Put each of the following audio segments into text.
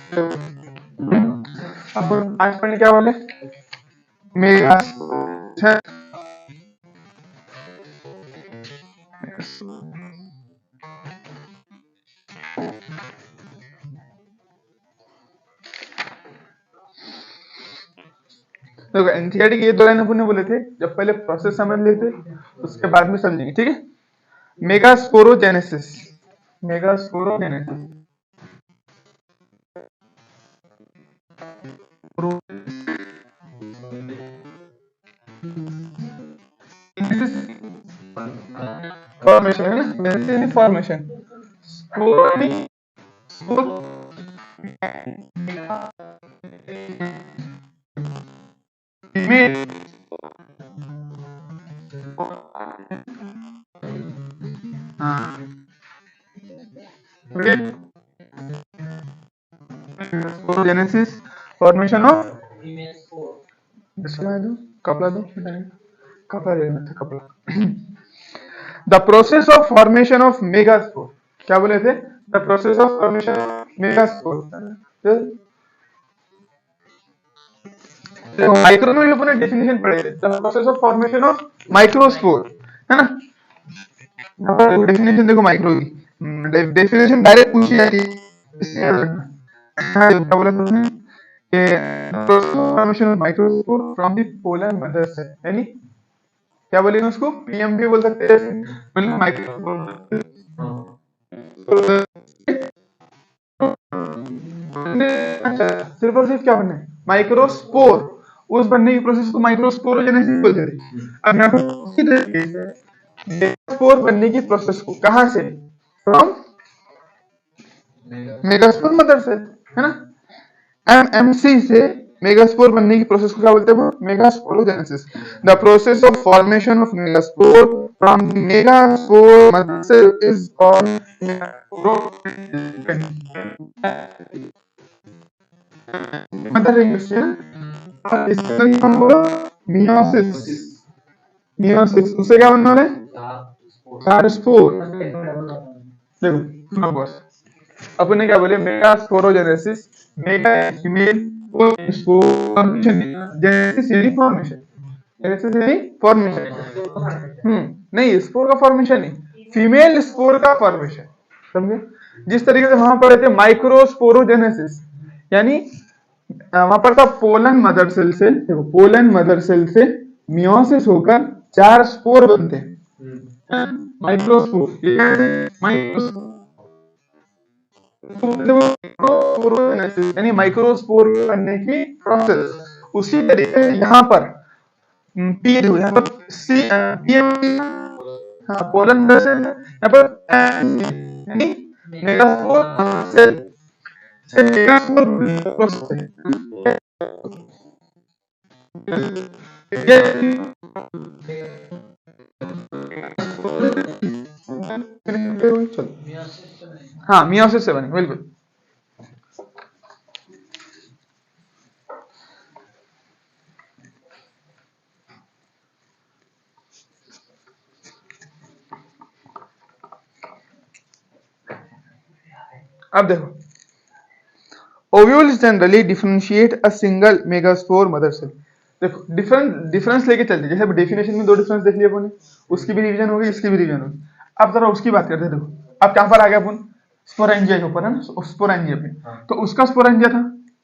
अपन आज पढ़ने क्या बोले, मेगा है। देखो एनसीईआरटी के ये दो लाइन अपन ने बोले थे, जब पहले प्रोसेस समझ लेते उसके बाद में समझेंगे, ठीक है। मेगास्पोरोजेनेसिस, मेगास्पोरोजेनेसिस फॉर्मेशन है ना, फॉर्मेशन जेनेसिस फॉर्मेशन ऑफ कपड़ा दो कपड़ा लेना था कपड़ा। The process of formation of megaspore, क्या बोले थे, the process of formation of megaspore. Micro में अपने डेफिनेशन पढ़े थे, the process of formation of microspore, है ना। डेफिनेशन देखो माइक्रो की, डेफिनेशन डायरेक्ट पूछी जाती है, क्या बोला तुमने कि formation of microspore from the polar mother cell, यानी क्या बोलेंगे उसको, पीएम भी बोल सकते हैं, मतलब माइक्रो सिर्फ और सिर्फ क्या बनना है, माइक्रोस्पोर, उस बनने की प्रोसेस को माइक्रोस्पोरोजेनेसिस बोलते थे। अब यहाँ पर मेगास्पोर बनने की प्रोसेस को कहां से, फ्रॉम मेगास्पोर मदर सेल, है ना। एमएमसी से मेगास्पोर बनने की प्रोसेस को क्या बोलते हैं, megasporogenesis. The process of formation of megaspore from megaspore mother cell is called mother English है, और इसका नाम होगा मियोसिस। मियोसिस उसे क्या बनने वाला है, चार स्पोर। देखो सुनो बॉस, अपन ने क्या बोले, megasporogenesis, mega female formation, genesis यानी फॉर्मेशन, जेनेसिस यानी फॉर्मेशन, नहीं स्पोर का फॉर्मेशन नहीं, फीमेल स्पोर का फॉर्मेशन, समझे। जिस तरीके से वहां पर थे माइक्रोस्पोरोजेनेसिस, यानी वहां पर था पोलन मदर सेल से, देखो पोलन मदर सेल से मियोसिस होकर चार स्पोर बनते हैं, माइक्रोस्पोर, यानी माइक्रोस्पोर बनने की प्रोसेस। उसी तरीके से यहाँ पर पी यहाँ पर सी पीएम, हाँ पोलन मदर सेल, यहाँ पर यानी मेगास्पोर सेल से मेगास्पोर प्रोसेस हाँ मियोसिस से बने, बिल्कुल। अब देखो, ovules generally differentiate a single megaspore mother cell. देखो डिफरेंस लेके चलते, जैसे डेफिनेशन में दो डिफरेंस देख लिया अपन, उसकी भी रिवीजन होगी, इसकी भी रिवीजन होगी। अब जरा उसकी बात करते हैं। देखो अब कहां पर आ गया अपन, स्पोरेंजिया के ऊपर, है ना, स्पोरेंजिया पे। तो उसका स्पोरेंजिया था,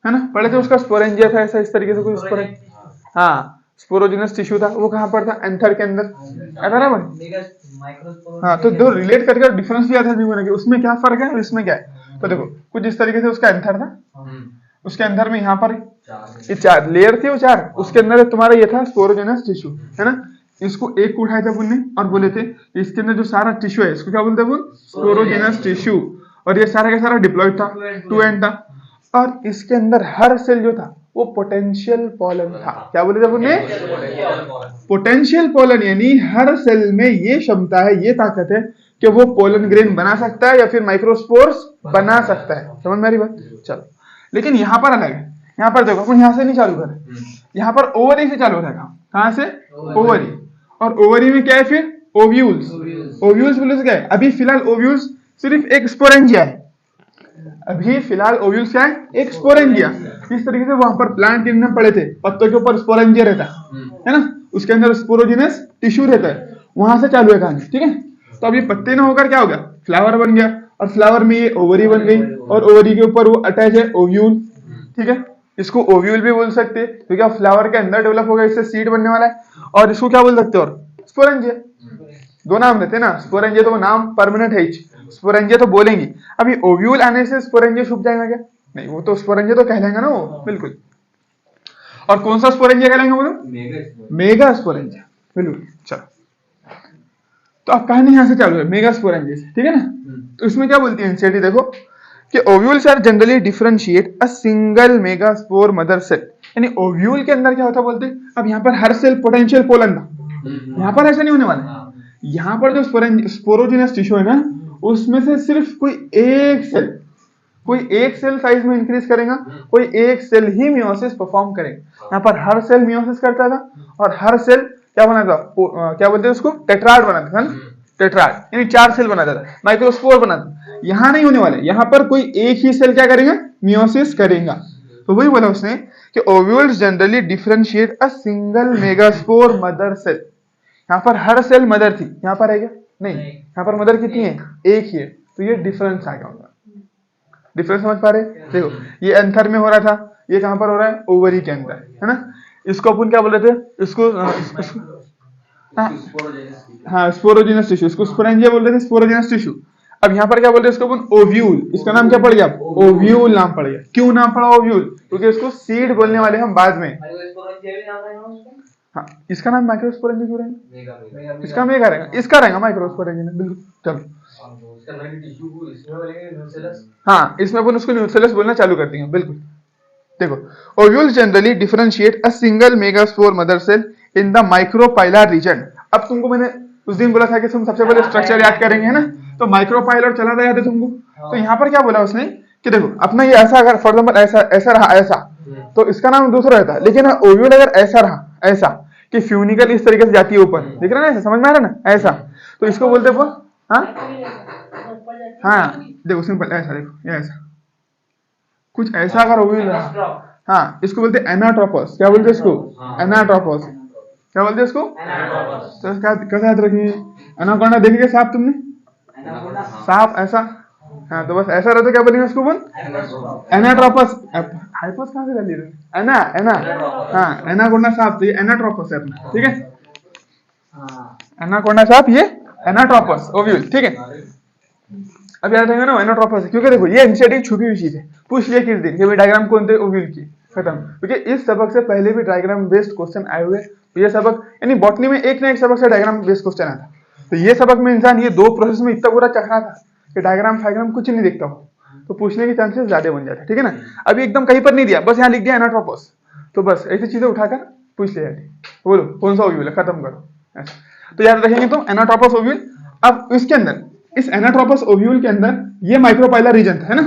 है ना, पहले तो उसका स्पोरेंजिया था ऐसा, इस तरीके से कुछ स्पोरेंजिया, हाँ स्पोरोजिनस टिश्यू था, वो कहां पर था, एंथर के अंदर, है बराबर। हाँ तो दो रिलेट करके डिफरेंस भी आता है, उसमें क्या फर्क है और इसमें क्या है। तो देखो कुछ इस तरीके से उसका एंथर था, उसके अंदर में यहाँ पर ये चार लेयर थी, वो चार, उसके अंदर तुम्हारा ये था स्पोरोजेनस टिश्यू, है ना। इसको एक को उठाए थे अपन ने और बोले थे इसके अंदर जो सारा टिश्यू है इसको क्या बोलते हैं अपन, स्पोरोजेनस टिश्यू। और ये सारा का सारा डिप्लॉयड था, टू एंड था, और इसके अंदर हर सेल जो था वो पोटेंशियल पोलन था। क्या बोले थे अपन ने, पोटेंशियल पोलन, यानी हर सेल में ये क्षमता है, ये ताकत है कि वो पोलन ग्रेन बना सकता है या फिर माइक्रोस्पोर्स बना सकता है। समझ में आ रही बात, चलो। लेकिन यहाँ पर अलग है, यहाँ पर देखो अपन यहाँ से नहीं चालू करें, यहाँ पर ओवरी से चालू रहेगा। कहां से, ओवरी, और ओवरी में क्या है फिर, ओव्यूल्स। ओव्यूल्स बोले क्या है, अभी फिलहाल ओव्यूल्स सिर्फ एक स्पोरेंजिया है, अभी फिलहाल ओव्यूल्स क्या है, एक स्पोरेंजिया। इस तरीके से वहां पर प्लांट में पड़े थे, पत्तों के ऊपर स्पोरेंजिया रहता है ना, उसके अंदर स्पोरोजिनस टिश्यू रहता है, वहां से चालू है कहानी, ठीक है। तो अब ये पत्ते ना होकर क्या हो गया, फ्लावर बन गया, और फ्लावर में ये ओवरी बन गई, और ओवरी के ऊपर वो अटैच है ओव्यूल, ठीक है। इसको ओव्यूल भी बोल सकते हैं क्योंकि अब फ्लावर के अंदर डेवलप होगा, इससे सीड बनने वाला है। और इसको क्या बोल सकते हो, और स्पोरेंजिया, दो नाम रहते हैं ना, स्पोरेंजिया तो नाम परमानेंट है, स्पोरेंजिया तो बोलेंगे। अभी ओव्यूल आने से स्पोरेंजिया छुप जाएगा क्या, नहीं, वो तो स्पोरेंजिया तो कहलाएंगे ना वो, बिल्कुल। और कौन सा स्पोरेंजिया कहलाएंगे बोलो, मेगा स्पोरेंजिया, बिल्कुल। चलो, तो अब कहानी यहां से चालू है मेगा स्पोरेंजिया से, ठीक है ना। तो इसमें क्या बोलती है एनसीईआरटी, देखो कि ovules are generally differentiate a single megaspore mother cell, यानी ओव्यूल के अंदर क्या होता बोलते हैं, अब यहाँ पर हर सेल पोटेंशियल पोलन था, यहाँ पर ऐसा नहीं होने वाला। यहाँ पर जो स्पोरोजिनस टिश्यू है ना, उसमें से सिर्फ कोई एक सेल साइज में इंक्रीज करेगा, कोई एक सेल ही मियोसिस परफॉर्म करेगा। यहाँ पर हर सेल मियोसिस करता था, और हर सेल क्या बनाता, क्या बोलते हैं उसको, टेट्राड बनाता था, टेट्राड यानी 4 सेल बनाता था, माइक्रोस्पोर बनाता। यहाँ नहीं होने वाले, यहाँ पर कोई एक ही सेल क्या करेगा, मियोसिस करेगा। तो वही बोला उसने कि ovules generally differentiate a single megaspore mother cell. यहाँ पर हर सेल मदर थी, यहाँ पर है क्या, नहीं, यहाँ पर मदर कितनी है, एक ही है। तो ये डिफरेंस आ गया होगा, डिफरेंस समझ पा रहे, देखो ये एंथर में हो रहा था, ये कहां पर हो रहा है, ओवरी के अंदर, है ना। इसको अपन क्या बोल रहे थे, इसको हाँ स्पोरोजिनस टिश्यू, इसको स्पोरेंजिया बोल रहे थे, स्पोरोजिनस टिश्यू। अब यहाँ पर क्या बोल रहे हैं इसको अपन, ओव्यूल, इसका नाम क्या पड़ गया, ओव्यूल नाम पड़ गया। क्यों नाम पड़ा ओव्यूल, क्योंकि इसको सीड बोलने वाले हम बाद में। हाँ, इसका नाम माइक्रोस्पोरेंजिया क्यों रहेगा, इसका मेगा रहेगा, इसका रहेगा माइक्रोस्पोरेंजिया, बिल्कुल। चलो, हाँ, इसमें अपन उसको न्यूसेलस बोलना चालू कर देंगे, बिल्कुल। देखो, ovules generally differentiate a single megaspore mother cell in the micropylar region. अब तुमको मैंने उस दिन बोला था कि तुम सबसे पहले स्ट्रक्चर याद करेंगे, है ना, तो माइक्रोपाइलर चला था, याद है तुमको। तो यहाँ पर क्या बोला उसने कि देखो अपना ये ऐसा, अगर फॉर एग्जाम्पल ऐसा रहा, ऐसा, तो इसका नाम दूसरा रहता है। लेकिन ओव्यूल अगर ऐसा रहा, ऐसा कि फ्यूनिकल इस तरीके से जाती है ऊपर, दिख रहा है ना, ऐसा समझ में आ रहा है ना, ऐसा, तो इसको बोलते हैं, हाँ देखो सिंपल ऐसा, देखो ये ऐसा कुछ ऐसा अगर ओव्यूल रहा, हाँ, इसको बोलते हैं एनाट्रोपस। क्या बोलते हैं इसको, एनाट्रोपस। क्या बोलते हैं इसको, तो कैसे याद रखेंगे, एनाकोंडा देखेंगे सांप तुमने, सांप ऐसा, हाँ, तो बस ऐसा रहता, क्या बोलेंगे उसको, बोल एनाट्रोपस। हाइपस कहाँ से डाली, एना एना, हाँ, एनाकोंडा सांप, तो ये एनाट्रोपस है अपना, ठीक है, एनाकोंडा सांप, ये एनाट्रोपस ओव्यूल, ठीक है। अब याद रखेंगे ना एनाट्रोपस, क्योंकि देखो ये एनसीईआरटी की छुपी हुई चीज है, पूछ लिया किस दिन कि भाई डायग्राम कौन थे, ओव्यूल की, खत्म। क्योंकि इस सबक से पहले भी डायग्राम बेस्ड क्वेश्चन आए हुए, तो ये सबक यानी बॉटनी में एक ना एक सबक से डायग्राम बेस्ड क्वेश्चन आता। तो ये सबक में इंसान ये 2 प्रोसेस में इतना पूरा चखना था कि डायग्राम फायग्राम कुछ नहीं देखता हो, तो पूछने के चांसेस ज्यादा बन जाते, ठीक है ना। अभी एकदम कहीं पर नहीं दिया, बस यहाँ लिख दिया एनाट्रोपस, तो बस ऐसी चीजें उठाकर पूछ लिया, बोलो कौन सा ओव्यूल है, खत्म करो ऐसा। तो याद रखेंगे तो एनाट्रोपस ओव्यूल। अब इसके अंदर, इस एनाट्रोपस ओव्यूल के अंदर ये माइक्रोपाइलर रीजन था, है ना,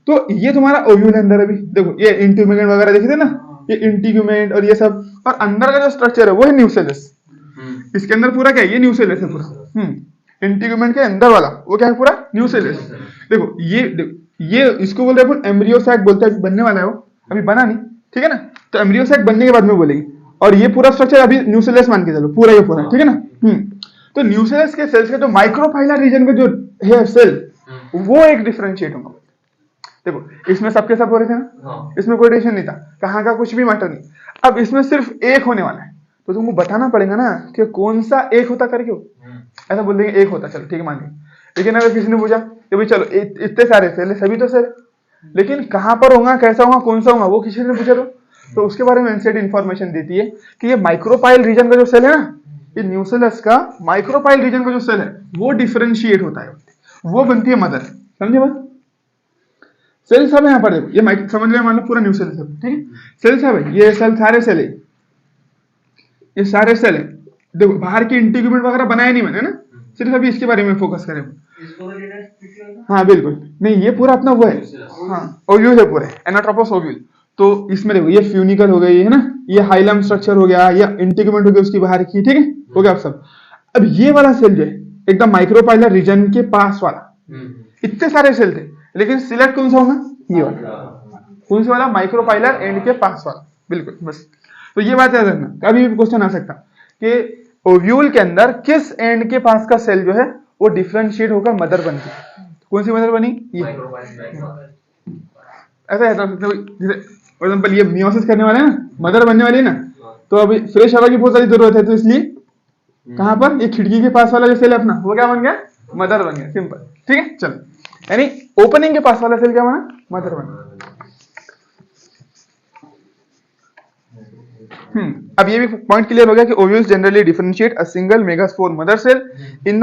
तो ये तुम्हारा ओव्यूल है अंदर। अभी देखो ये इंटीग्यूमेंट वगैरह देखे थे ना, ये इंटीग्यूमेंट और ये सब, और अंदर का जो स्ट्रक्चर है वो है न्यूसेलस। इसके अंदर पूरा क्या है, ये न्यूसेलस है पूरा, इंटीग्यूमेंट के अंदर वाला वो क्या है, पूरा न्यूसेलस। देखो ये इसको बोलते हैं एम्ब्रियो सैक बोलते हैं, बनने वाला है वो, अभी बना नहीं, ठीक है ना। तो एम्ब्रियो सैक बनने के बाद में बोलेंगे, और ये पूरा स्ट्रक्चर अभी न्यूसेलस मान के चलो, पूरा ये पूरा, ठीक है ना। तो न्यूसेलस के सेल्स के जो माइक्रोपाइलर रीजन का जो है सेल, वो एक डिफरेंशिएट होगा। देखो इसमें सबके सब हो रहे थे ना, इसमें कोई टेंशन नहीं था, कहाँ का कुछ भी मैटर नहीं। अब इसमें सिर्फ एक होने वाला है, तो तुमको बताना पड़ेगा ना कि कौन सा एक होता करके, ऐसा बोल देंगे एक होता, चलो ठीक है मान लिया। लेकिन अगर किसी ने पूछा कि भाई चलो इतने सारे सेल सभी तो सेल, लेकिन कहाँ पर होगा, कैसा होगा, कौन सा होगा, वो किसी ने पूछा तो उसके बारे में एनसीईआरटी इंफॉर्मेशन देती है कि ये माइक्रोपाइल रीजन का जो सेल है ना, ये न्यूसेलस का माइक्रोपाइल रीजन का जो सेल है वो डिफरेंशिएट होता है, वो बनती है मदर। समझे बात, सेल सब है यहाँ पर, देखो ये समझ ले, मान लो पूरा न्यूसेलस है, ठीक है, सेल सब है, ये सेल सारे सेल है, ये सारे सेल है। देखो बाहर की इंटीग्यूमेंट वगैरह बनाया नहीं मैंने ना, सिर्फ अभी इसके बारे में फोकस करें। हाँ बिल्कुल, नहीं ये पूरा अपना वो है, हाँ ओव्यूल है पूरे, एनाट्रोपस ओव्यूल। तो इसमें देखो ये फ्यूनिकल हो गई है ना, ये हाइलम स्ट्रक्चर हो गया, या इंटीग्यूमेंट हो गया उसकी बाहर की, ठीक है, हो गया अब सब। अब ये वाला सेल जो है एकदम माइक्रोपाइलर रीजन के पास वाला, इतने सारे सेल थे, लेकिन सिलेक्ट कौन सा होगा, ये वाला, कौन सा वाला, माइक्रोपाइलर एंड के पास वाला, बिल्कुल बस। तो ये बात याद रखना, कभी भी क्वेश्चन आ सकता कि ओव्यूल के अंदर किस एंड के पास का सेल जो है वो डिफरेंशिएट होकर मदर बनती है। कौन सी मदर बनी, ये ऐसा है। जैसे फॉर एग्जांपल ये मियोसिस करने वाले हैं ना, मदर बनने वाली है ना, तो अभी फ्रेश हवा की बहुत सारी जरूरत है, तो इसलिए कहां पर, ये खिड़की के पास वाला जो सेल है अपना, वो क्या बन गया, मदर बन गया, सिंपल, ठीक है। चलो, यानी ओपनिंग के पास वाला सेल क्या बना, मदर बना। अब ये भी पॉइंट क्लियर हो गया कि ovules generally differentiate a single megaspore mother cell in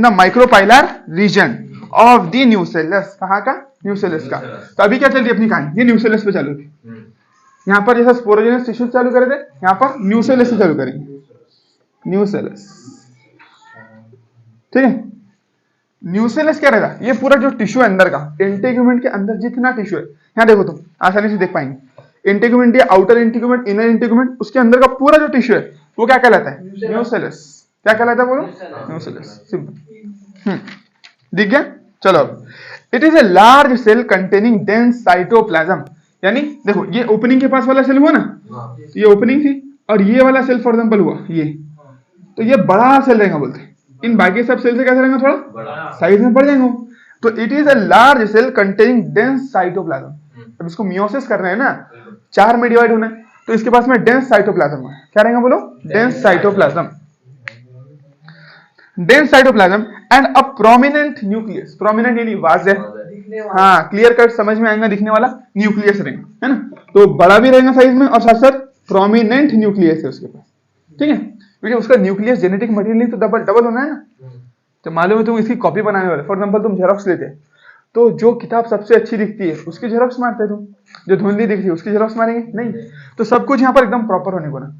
the micropylar region of the nucellus. कहाँ का, न्यूसेलस का। तो अभी क्या चल रही है अपनी कहानी, ये न्यूसेलस पे चालू थी। यहाँ पर जैसा स्पोरोजेनस टिश्यू चालू करे थे, यहाँ पर न्यूसेलस से चालू करेंगे, न्यूसेलस, ठीक है। न्यूसेलस क्या रहेगा, ये पूरा जो टिश्यू है अंदर का, इंटेग्यूमेंट के अंदर जितना टिश्यू है, यहाँ देखो तुम आसानी से देख पाएंगे, इंटेग्यूमेंट या आउटर इंटेग्यूमेंट, इनर इंटेग्यूमेंट, उसके अंदर का पूरा जो टिश्यू है वो क्या कहलाता है, न्यूसेलस। क्या कहलाता है बोलो, न्यूसेलस, सिंपल, दिख गया। चलो, it is a large cell containing dense cytoplasm. यानी देखो, ये ओपनिंग के पास वाला सेल हुआ ना, ये ओपनिंग थी, और ये वाला सेल फॉर एग्जांपल हुआ ये, तो ये बड़ा सेल रहेगा बोलते हैं। इन बाकी सब सेल से कैसे रहेगा, थोड़ा साइज में बढ़ जाएंगे। तो it is a large cell containing dense cytoplasm. अब इसको मियोसिस करना है ना, 4 में डिवाइड होना है, तो इसके पास में डेंस साइटोप्लाज्म है। क्या रहेगा बोलो, dense cytoplasm, dense cytoplasm and a prominent nucleus. Prominent यानी वाज़ेह, हाँ, क्लियर कट समझ में आएगा, दिखने वाला न्यूक्लियस रहेगा, है ना। तो बड़ा भी रहेगा साइज में, और साथ साथ प्रोमिनेंट न्यूक्लियस है उसके पास, ठीक है, क्योंकि उसका न्यूक्लियस जेनेटिक मटेरियल तो डबल होना है ना। तो मालूम है तुम इसकी कॉपी बनाने वाले, फॉर एग्जांपल तुम जेरॉक्स लेते हैं, तो जो किताब सबसे अच्छी दिखती है उसकी जेरॉक्स मारते हैं तुम, जो धुंधली दिखती है उसकी जेरॉक्स मारेंगे नहीं। तो सब कुछ यहाँ पर एकदम प्रॉपर होने को ना,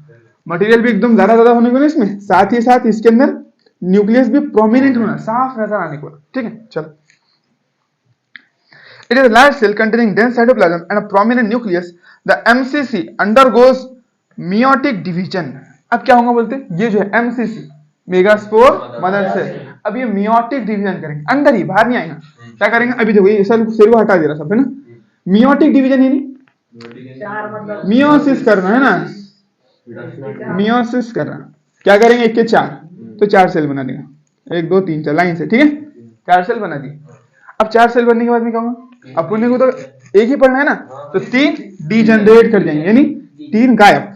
मटेरियल भी एकदम ज्यादा होने को ना इसमें, साथ ही साथ इसके अंदर न्यूक्लियस भी प्रोमिनेंट होना, साफ नजर आने को, ठीक है। चलो, it is a large cell containing dense cytoplasm and a prominent nucleus. The MMC undergoes meiotic division. अब क्या होगा बोलते, ये जो है एमसीसी, मेगास्पोर मदर सेल, अब ये मियोटिक डिवीजन करेंगे, अंदर ही, बाहर नहीं आएगा। क्या करेंगे, अभी देखो ये सेल को हटा दे रहा सब, है ना। मियोटिक डिवीजन यानी मियोसिस करना, है ना, मियोसिस करना। क्या करेंगे, 1 के 4, तो 4 सेल बना देगा, 1 2 3 4 लाइन से, ठीक है, 4 सेल बना दिए। अब 4 सेल बनने के बाद में कहूंगा, अपने को तो एक ही पढ़ना है ना, तो 3 डीजनरेट कर जाएंगे, यानी 3 गायब।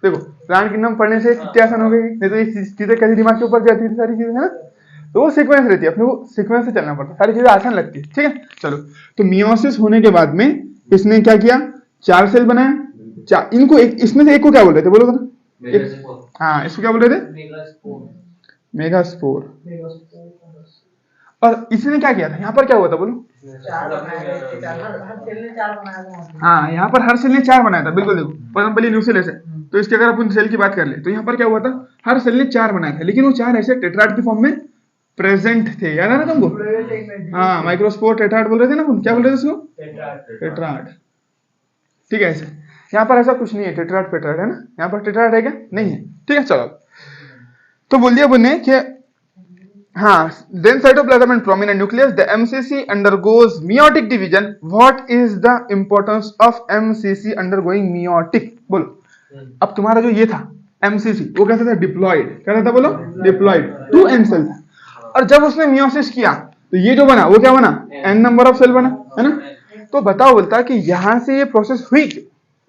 देखो, प्लांट किंगडम पढ़ने से कितनी आसान हो गई, नहीं तो ये चीजें कैसे दिमाग के ऊपर जाती है सारी चीजें, है ना। तो वो सीक्वेंस रहती है, अपने को सीक्वेंस से चलना पड़ता है, सारी चीजें आसान लगती है, ठीक है। चलो, तो मियोसिस होने के बाद में इसने क्या किया, 4 सेल बनाया, इनको एक, इसमें से एक को क्या बोल रहे थे बोलो तो ना, हाँ, इसको क्या बोल रहे थे, मेगास्पोर। और इसने क्या किया था, यहाँ पर क्या हुआ था बोलो, हाँ, यहाँ पर हर सेल ने 4 बनाया था, बिल्कुल। देखो फॉर एग्जांपल ये न्यूसेलस है, तो इसके अगर अपन सेल की बात कर ले, तो यहाँ पर क्या हुआ था, हर सेल ने 4 बनाया था, लेकिन वो 4 ऐसे टेट्राड की फॉर्म में प्रेजेंट थे, याद है ना तुमको, हाँ, माइक्रोस्पोर टेट्राड बोल रहे थे ना, क्या बोल रहे थे उसको, टेट्राड, ठीक है। ऐसे यहाँ पर ऐसा कुछ नहीं है, टेट्राड पेट्राड है ना, यहाँ पर टेट्राड है क्या, नहीं है, ठीक है। चलो, तो बोल दिया बुने कि हाँ, dense cytoplasm and prominent nucleus, the MCC undergoes meiotic division. What is the importance of MCC undergoing meiotic? बोलो, अब तुम्हारा जो ये था MCC, वो कैसा था, डिप्लॉइड, क्या था बोलो, डिप्लॉइड, 2 एंड सेल था। और जब उसने मियोसिस किया, तो ये जो बना वो क्या बना, n नंबर ऑफ सेल बना, है ना। तो बताओ बोलता कि यहां से ये प्रोसेस हुई,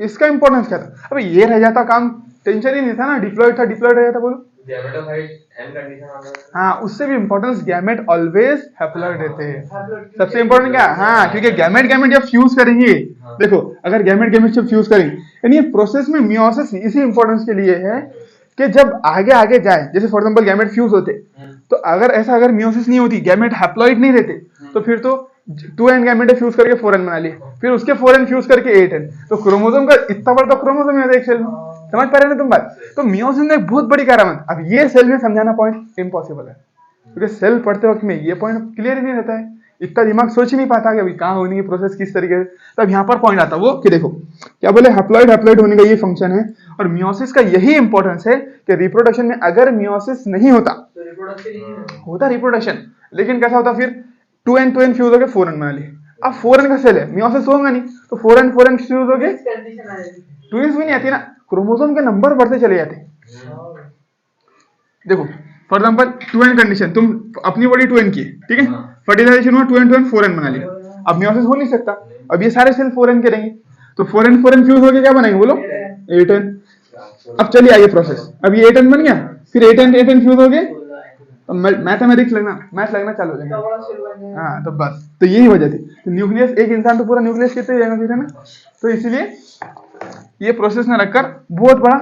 इसका इंपॉर्टेंस क्या था। अब ये रह जाता काम, टेंशन ही नहीं था ना, डिप्लॉइड था, डिप्लॉइड रह जाता, बोलो, हाँ, उससे भी इंपॉर्टेंस, गैमेट ऑलवेज हैप्लॉइड रहते हैं, सबसे इंपॉर्टेंट क्या, हाँ, क्योंकि गैमेट जब फ्यूज करेंगे, देखो अगर गैमेट जब फ्यूज करेंगे, यानी ये प्रोसेस में मियोसिस इसी इंपॉर्टेंस के लिए है कि जब आगे आगे जाए, जैसे फॉर एग्जांपल गैमेट फ्यूज होते, तो अगर मियोसिस नहीं होती, गैमेट हैप्लॉइड नहीं रहते, तो फिर तो 2 एंड गैमेट फ्यूज करके 4 एन बना लिए, फिर उसके 4 एन फ्यूज करके 8 एन, तो क्रोमोसोम का इतना बड़ा क्रोमोसोम है एक सेल में, समझ पा रहे ना तुम बात। तो मियोसिस में एक बहुत बड़ी करामत, अब ये सेल में समझाना पॉइंट इम्पॉसिबल है, क्योंकि सेल पढ़ते वक्त में ये पॉइंट क्लियर ही नहीं रहता है, इतना दिमाग सोच ही नहीं पाता कि अभी कहाँ होनी है प्रोसेस, किस तरीके से। तब यहाँ पर पॉइंट आता वो कि देखो क्या बोले, हैप्लॉइड होने का ये फंक्शन है, और मियोसिस का यही इंपॉर्टेंस है कि रिप्रोडक्शन में अगर मियोसिस नहीं होता रिप्रोडक्शन, लेकिन कैसा होता फिर, 2n फ्यूज हो गए 4n बना लिए। अब 4n का सेल है, मियोसिस होगा नहीं, तो 4n फ्यूज हो गए, ट्विंस भी नहीं आती ना, क्रोमोसोम के नंबर बढ़ते चले जाते हैं। देखो फॉर एग्जांपल 2n कंडीशन, तुम अपनी बॉडी 2n की है, ठीक है, फर्टिलाइजेशन हुआ 2n 4n बना लिया, अब मियोसिस हो नहीं सकता, अब ये सारे सेल 4n के रहेंगे, तो 4n फ्यूज होके क्या बनाएंगे बोलो 8n। अब चलिए आइए प्रोसेस, अब ये 8n बन गया, फिर 8n फ्यूज हो गए, तो मैथमेटिक्स मैथ लगना चालू हो जाएगा। हाँ तो बस, तो यही वजह थी, तो न्यूक्लियस, एक इंसान तो पूरा न्यूक्लियस कितने जाएगा फिर, है ना, तो इसीलिए ये प्रोसेस ना रखकर बहुत बड़ा,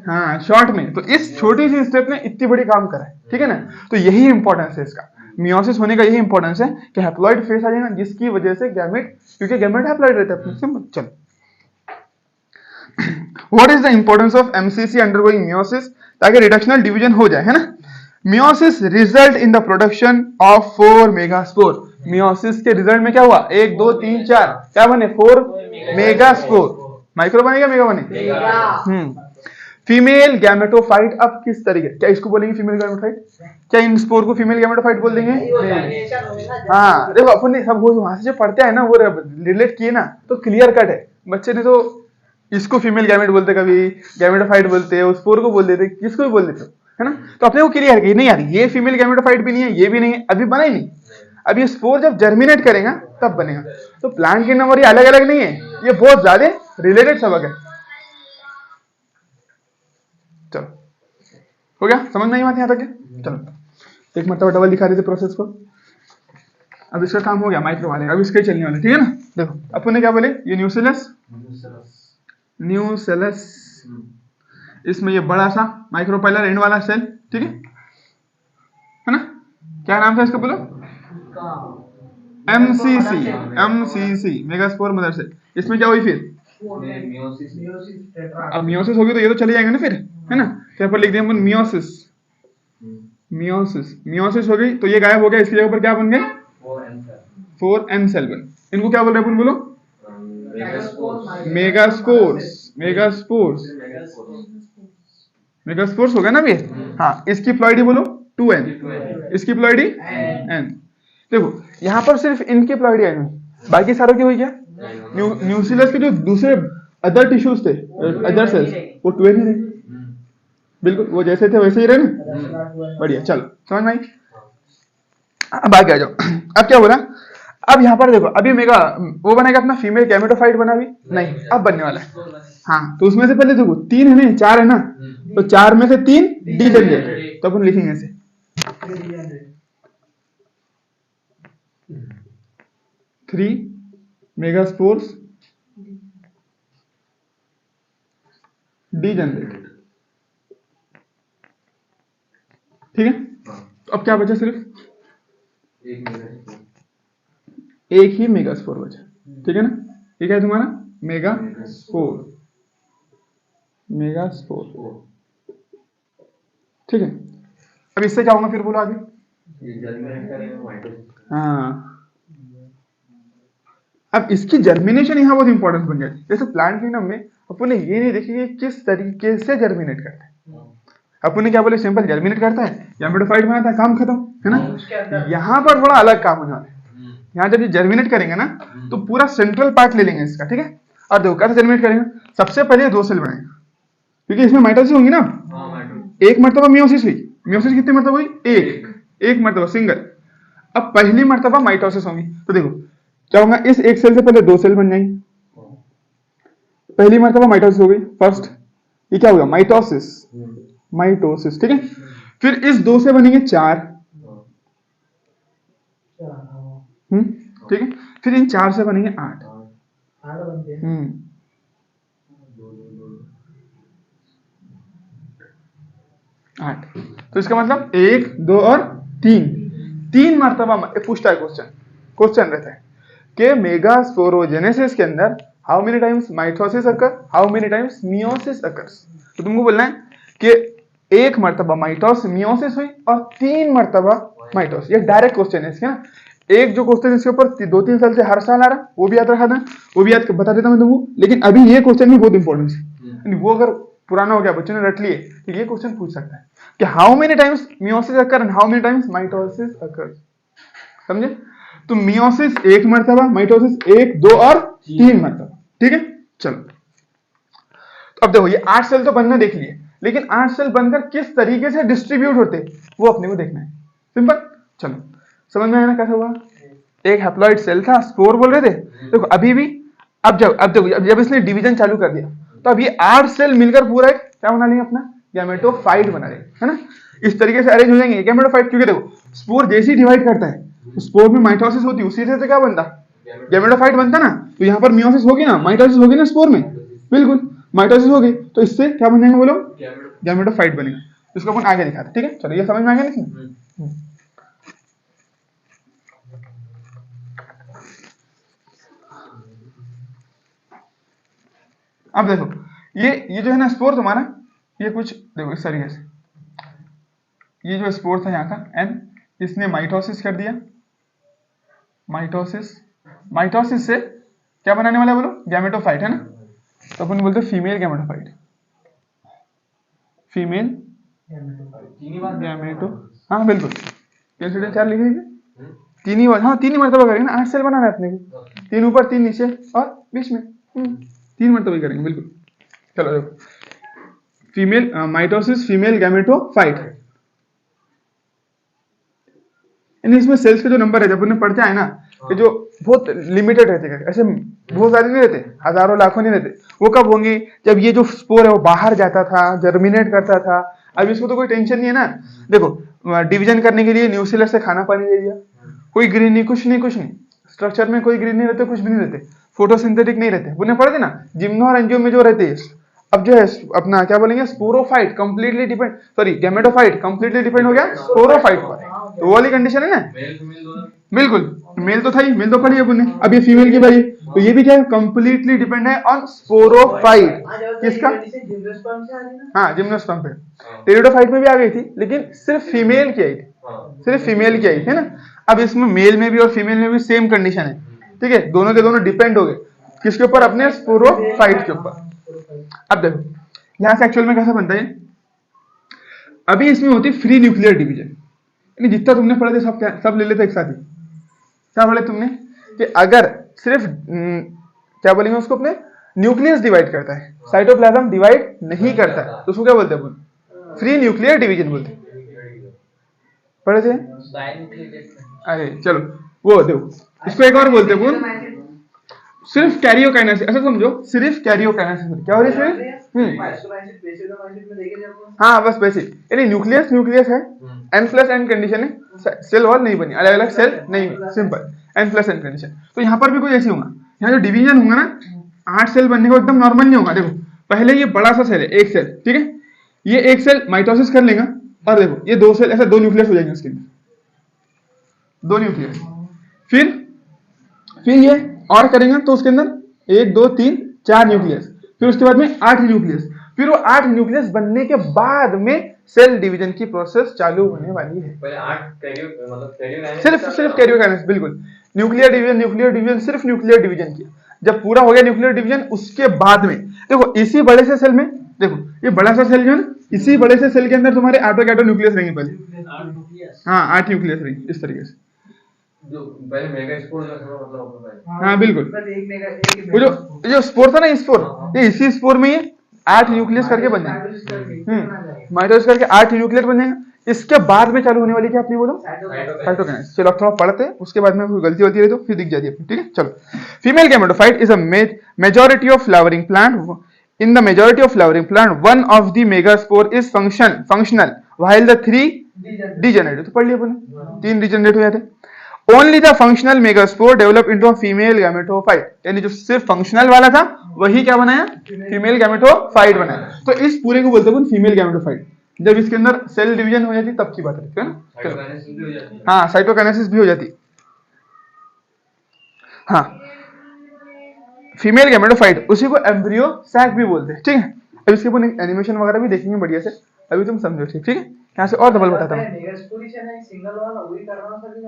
हाँ शॉर्ट में, तो इस छोटी सी स्टेप ने इतनी बड़ी काम करा है, ठीक है ना, तो यही इंपॉर्टेंस है इसका, मियोसिस होने का यही इंपॉर्टेंस है कि हैप्लॉइड फेस आ जाएगा, जिसकी वजह से गैमेट, क्योंकि गैमेट हैप्लॉइड रहता है, सिंपल। चलो, what is the importance of MCC undergoing meiosis, ताकि रिडक्शनल डिवीजन हो जाए, है ना। Meiosis result in the production of 4 megaspore, meiosis के रिजल्ट में क्या हुआ, 1 2 3 4 क्या बने, 4 मेगास्पोर, माइक्रो बनेगा मेगा बने, फीमेल गैमेटोफाइट। अब किस तरीके, क्या इसको बोलेंगे फीमेल गैमेटोफाइट, क्या इन स्पोर को फीमेल गैमेटोफाइट बोल देंगे? हाँ देखो, अपन ने सब वहां से जो पढ़ते हैं ना, वो रिलेट किए ना, तो क्लियर कट है, बच्चे ने तो इसको फीमेल गैमेट बोलते, कभी गैमेटोफाइट बोलते हैं, उस स्पोर को बोल देते, किसको भी बोल देते, है ना, तो अपने को क्लियर है कि नहीं यार ये फीमेल गैमेटोफाइट भी नहीं है, ये भी नहीं है, अभी बना ही नहीं, अब ये स्पोर जब जर्मिनेट करेगा तब बनेगा, तो प्लांट किंगडम और ये अलग अलग नहीं है, ये बहुत ज्यादा रिलेटेड सबक है। चलो हो गया, समझ में आई बात यहाँ तक है। चलो एक मतलब डबल दिखा रहे थे प्रोसेस को, अब इसका काम हो गया माइक्रो वाले, अब इसके चलने वाले, ठीक है ना। देखो अपन ने क्या बोले, ये न्यूसेलस, इसमें ये बड़ा सा माइक्रोपाइलर एंड वाला सेल, ठीक है ना, क्या नाम था इसका बोलो, एमसीसी मेगास्पोर मदर सेल। इसमें क्या हुई फिर, अब मियोसिस होगी तो ये तो चले जाएंगे ना फिर, है ना, तो यहाँ पर लिख दिया अपन मियोसिस हो गई, तो ये गायब हो गया, इसकी जगह पर क्या बन गए, 4n सेल बन, इनको क्या बोल रहे हैं अपन बोलो, मेगास्पोर्स हो गया ना अभी। हाँ इसकी प्लॉइडी बोलो 2n, इसकी प्लॉइडी n। देखो यहाँ पर सिर्फ इनकी प्लॉइडी n, बाकी सारों की हुई क्या, न्यूक्लियस के जो दूसरे अदर टिश्यूज थे, अदर सेल्स, वो 2n ही रहे, बिल्कुल वो जैसे थे वैसे ही रहे ना, बढ़िया। चलो समझ में आई, अब आगे आ जाओ। अब क्या बोला, अब यहाँ पर देखो, अभी मेगा वो बनेगा अपना फीमेल गैमेटोफाइट बना, भी नहीं अब बनने वाला है। हाँ तो उसमें से पहले देखो 3 है ना, 4 है ना, तो 4 में से 3 डीजेनरेट, तो अपन लिखेंगे ऐसे 3 मेगास्पोर्स डीजेनरेट, ठीक है। तो अब क्या बचा, सिर्फ एक ही मेगास्पोर बचा, ठीक है ना, ये क्या है तुम्हारा मेगास्पोर, ठीक है। अब इससे क्या होगा फिर बोलो आगे, हाँ अब इसकी जर्मिनेशन यहाँ बहुत इंपॉर्टेंट बन जाती है। जैसे प्लांट किंगडम में अपन ने ये नहीं देखी कि किस तरीके से जर्मिनेट करता है, अपन ने क्या बोले, सिंपल जर्मिनेट करता है, गैमेटोफाइट बनाता है, काम खत्म, है ना। यहाँ पर थोड़ा अलग काम होने वाला है, यहाँ जब ये जर्मिनेट करेंगे ना, तो पूरा सेंट्रल पार्ट ले लेंगे इसका, ठीक है। और देखो कैसे जर्मिनेट करेंगे, सबसे पहले 2 सेल बनाएंगे, क्योंकि इसमें माइटोसिस होंगी ना, एक मरतबा मियोसिस हुई, मियोसिस कितनी मरतबा हुई, एक मरतबा सिंगल, अब पहली मरतबा माइटोसिस होंगी, तो देखो क्या होगा, इस एक सेल से पहले 2 सेल बन जाएंगे, पहली मरतबा माइटोसिस हो गई फर्स्ट, ये क्या होगा माइटोसिस, ठीक है। फिर इस 2 से बनेंगे 4, ठीक है, फिर इन 4 से बनेंगे 8, तो इसका मतलब 1 2 और 3 मरतबा पूछता है क्वेश्चन रहता है कि मेगास्पोरोजेनेसिस के अंदर how many times mitosis occur, how many times meiosis occurs, तो तुमको बोलना है कि 1 मरतबा मियोसिस हुई और 3 मरतबा माइटोसिस, ये डायरेक्ट क्वेश्चन है इसके ना। एक जो क्वेश्चन इसके ऊपर 2-3 साल से हर साल आ रहा, वो भी याद रखा था, वो भी याद बता देता मैं तुमको, लेकिन अभी ये क्वेश्चन भी बहुत इंपॉर्टेंट है, वो अगर पुराना हो गया, बच्चों ने रट लिए, तो ये क्वेश्चन पूछ सकता है कि how many times meiosis occur and how many times mitosis occur, समझे? तो मियोसिस 1 मरतबा, माइटोसिस 1, 2 और 3 मरतबा। ठीक है, चलो तो अब देखो ये 8 सेल तो बनना देख लिए, लेकिन 8 सेल बनकर किस तरीके से डिस्ट्रीब्यूट होते वो अपने को देखना है। सिंपल, चलो समझ में आया ना कैसा हुआ? एक हैप्लॉइड सेल था, स्पोर बोल रहे थे। देखो अभी भी अब देखो जब इसने डिवीजन चालू कर दिया तो अब ये 8 सेल मिलकर पूरा एक क्या बना लेंगे अपना गैमेटोफाइट बना लेंगे, है ना? इस तरीके से अरेंज हो जाएंगे गैमेटोफाइट। क्योंकि देखो स्पोर जैसे ही डिवाइड करता है तो स्पोर में माइटोसिस होती है, उसी से क्या बनता गैमेटोफाइट बनता ना। तो यहाँ पर मियोसिस होगी ना, माइटोसिस होगी ना स्पोर में, बिल्कुल माइटोसिस होगी, तो इससे क्या बनेगा बोलो गैमेटोफाइट बनेगा। इसको अपन आगे दिखाते, ठीक है? चलो ये समझ में आ गया ना? अब देखो ये जो है ना स्पोर तुम्हारा, ये कुछ देखो इस तरीके से, ये जो स्पोर था यहाँ का एन, इसने माइटोसिस कर दिया। माइटोसिस से क्या बनाने वाला बोलो गैमेटोफाइट, है ना? तो अपन बोलते फीमेल गैमेटोफाइट, फीमेल गैमेटो, हाँ बिल्कुल, कैल्शियम 4 लिखेंगे, तीन ही मरतबा करेंगे ना, 8 सेल बनाना है अपने को, 3 ऊपर 3 नीचे और बीच में 3 मरतबा करेंगे, बिल्कुल। चलो देखो फीमेल माइटोसिस, फीमेल गैमेटोफाइट, इसमें सेल्स के जो नंबर है जब उन्हें पढ़ते हैं ना, कि जो बहुत लिमिटेड रहते हैं, ऐसे बहुत सारे नहीं रहते, हजारों लाखों नहीं रहते। वो कब होंगे? जब ये जो स्पोर है वो बाहर जाता था, जर्मिनेट करता था। अब इसको तो कोई टेंशन नहीं है ना। देखो डिवीजन करने के लिए न्यूक्लियस से खाना पानी दे दिया, कोई ग्रीन नहीं, कुछ नहीं, स्ट्रक्चर में कोई ग्रीन नहीं रहते, कुछ भी नहीं रहते, फोटोसिंथेटिक नहीं रहते। उन्हें पढ़ते ना जिम्नो और एंजियो में जो रहते हैं। अब जो है अपना क्या बोलेंगे sporophyte completely depend, sorry gametophyte completely depend हो गया स्पोरोफाइट पर। तो वो वाली कंडीशन है ना, बिल्कुल मेल तो था ही, मेल तो पढ़ी अपन ने। अब ये फीमेल की बारी, तो ये भी क्या है कंप्लीटली डिपेंड है ऑन स्पोरोफाइट। किसका? हाँ जिम्नोस्पर्म पे। टेरिडोफाइट में भी आ गई थी, लेकिन सिर्फ फीमेल की आई थी, सिर्फ फीमेल की आई थी ना। अब इसमें मेल में भी और फीमेल में भी सेम कंडीशन है, ठीक है? दोनों के दोनों डिपेंड हो गए किसके ऊपर? अपने स्पोरोफाइट के ऊपर। अब देखो यहां से एक्चुअल में कैसा बनता है, अभी इसमें होती है फ्री न्यूक्लियर डिवीजन, यानी जितना तुमने पढ़े थे सब ले लेते एक साथ ही। क्या पढ़े तुमने कि अगर सिर्फ क्या बोलेंगे उसको, अपने न्यूक्लियस डिवाइड करता है, साइटोप्लाज्म डिवाइड नहीं करता है, तो उसको क्या बोलते हैं? फ्री न्यूक्लियर डिवीजन बोलते हैं। पढ़े थे? अरे चलो वो देखो इसको एक और बोलते हैं सिर्फ कैरियोकाइनेसिस। ऐसा समझो सिर्फ कैरियोकाइनेसिस। क्या हो रही है? हाँ बस बेसिक, यानी न्यूक्लियस है, n+n कंडीशन है, सेल वॉल नहीं बनी, अलग अलग सेल नहीं, सिंपल n+n कंडीशन। तो यहाँ पर भी कुछ ऐसी होगा, यहाँ जो डिवीजन होगा ना 8 सेल बनने को एकदम नॉर्मल नहीं होगा। देखो पहले ये बड़ा सा सेल है, एक सेल, ठीक है? ये एक सेल माइटोसिस कर लेगा, और देखो ये 2 सेल, ऐसा 2 न्यूक्लियस हो जाएंगे उसके अंदर, 2 न्यूक्लियस। फिर ये और करेंगे तो उसके अंदर 1 2 3 4 न्यूक्लियस, फिर उसके बाद में 8 न्यूक्लियस। फिर वो 8 न्यूक्लियस बनने के बाद में सेल डिवीजन की प्रोसेस चालू होने वाली है। सिर्फ कैरियोकाइनेसिस, बिल्कुल। न्यूक्लियर डिवीजन सिर्फ न्यूक्लियर डिवीजन की। जब पूरा हो गया न्यूक्लियर डिवीजन, उसके बाद में देखो इसी बड़े से सेल में, देखो ये बड़ा सा सेल जो है, इसी बड़े से सेल के अंदर तुम्हारे 8 न्यूक्लियस रहेंगे पहले। हाँ 8 न्यूक्लियस रहेंगे इस तरीके से। पहले मेगा स्पोर मतलब हाँ बिल्कुल, वो जो स्पोर था ना स्पोर, ये इसी स्पोर में ये 8 न्यूक्लियस करके बन जाएंगे, माइटोसिस करके 8 न्यूक्लियस बन जाएंगे। इसके बाद में चालू होने वाली क्या अपनी बोलो साइटोकाइनेसिस। चलो थोड़ा पढ़ते हैं, उसके बाद में कोई गलती होती है तो फिर दिख जाती है, ठीक है? चलो female gametophyte is a majority of flowering plant. In the majority of flowering plant, one of the megaspore is functional, while the 3 degenerate। तो पढ़ लिया अपन, 3 डिजेनरेट हो जाते हैं। Only the functional megaspore develop into a female gametophyte, यानी जो सिर्फ functional वाला था वही क्या बनाया? फीमेल गैमेटोफाइट बनाया। तो इस पूरे को बोलते हैं फीमेल गैमेटोफाइट। जब इसके अंदर सेल डिवीजन हो जाती तब की बात है ना? हाँ साइटोकाइनेसिस भी हो जाती। हाँ फीमेल गैमेटोफाइट, उसी को एम्ब्रियो सैक भी बोलते हैं, ठीक है? अब इसके ऊपर एनिमेशन वगैरह भी देखेंगे बढ़िया से, अभी तुम समझो, ठीक है? यहाँ से और डबल बताता हूँ।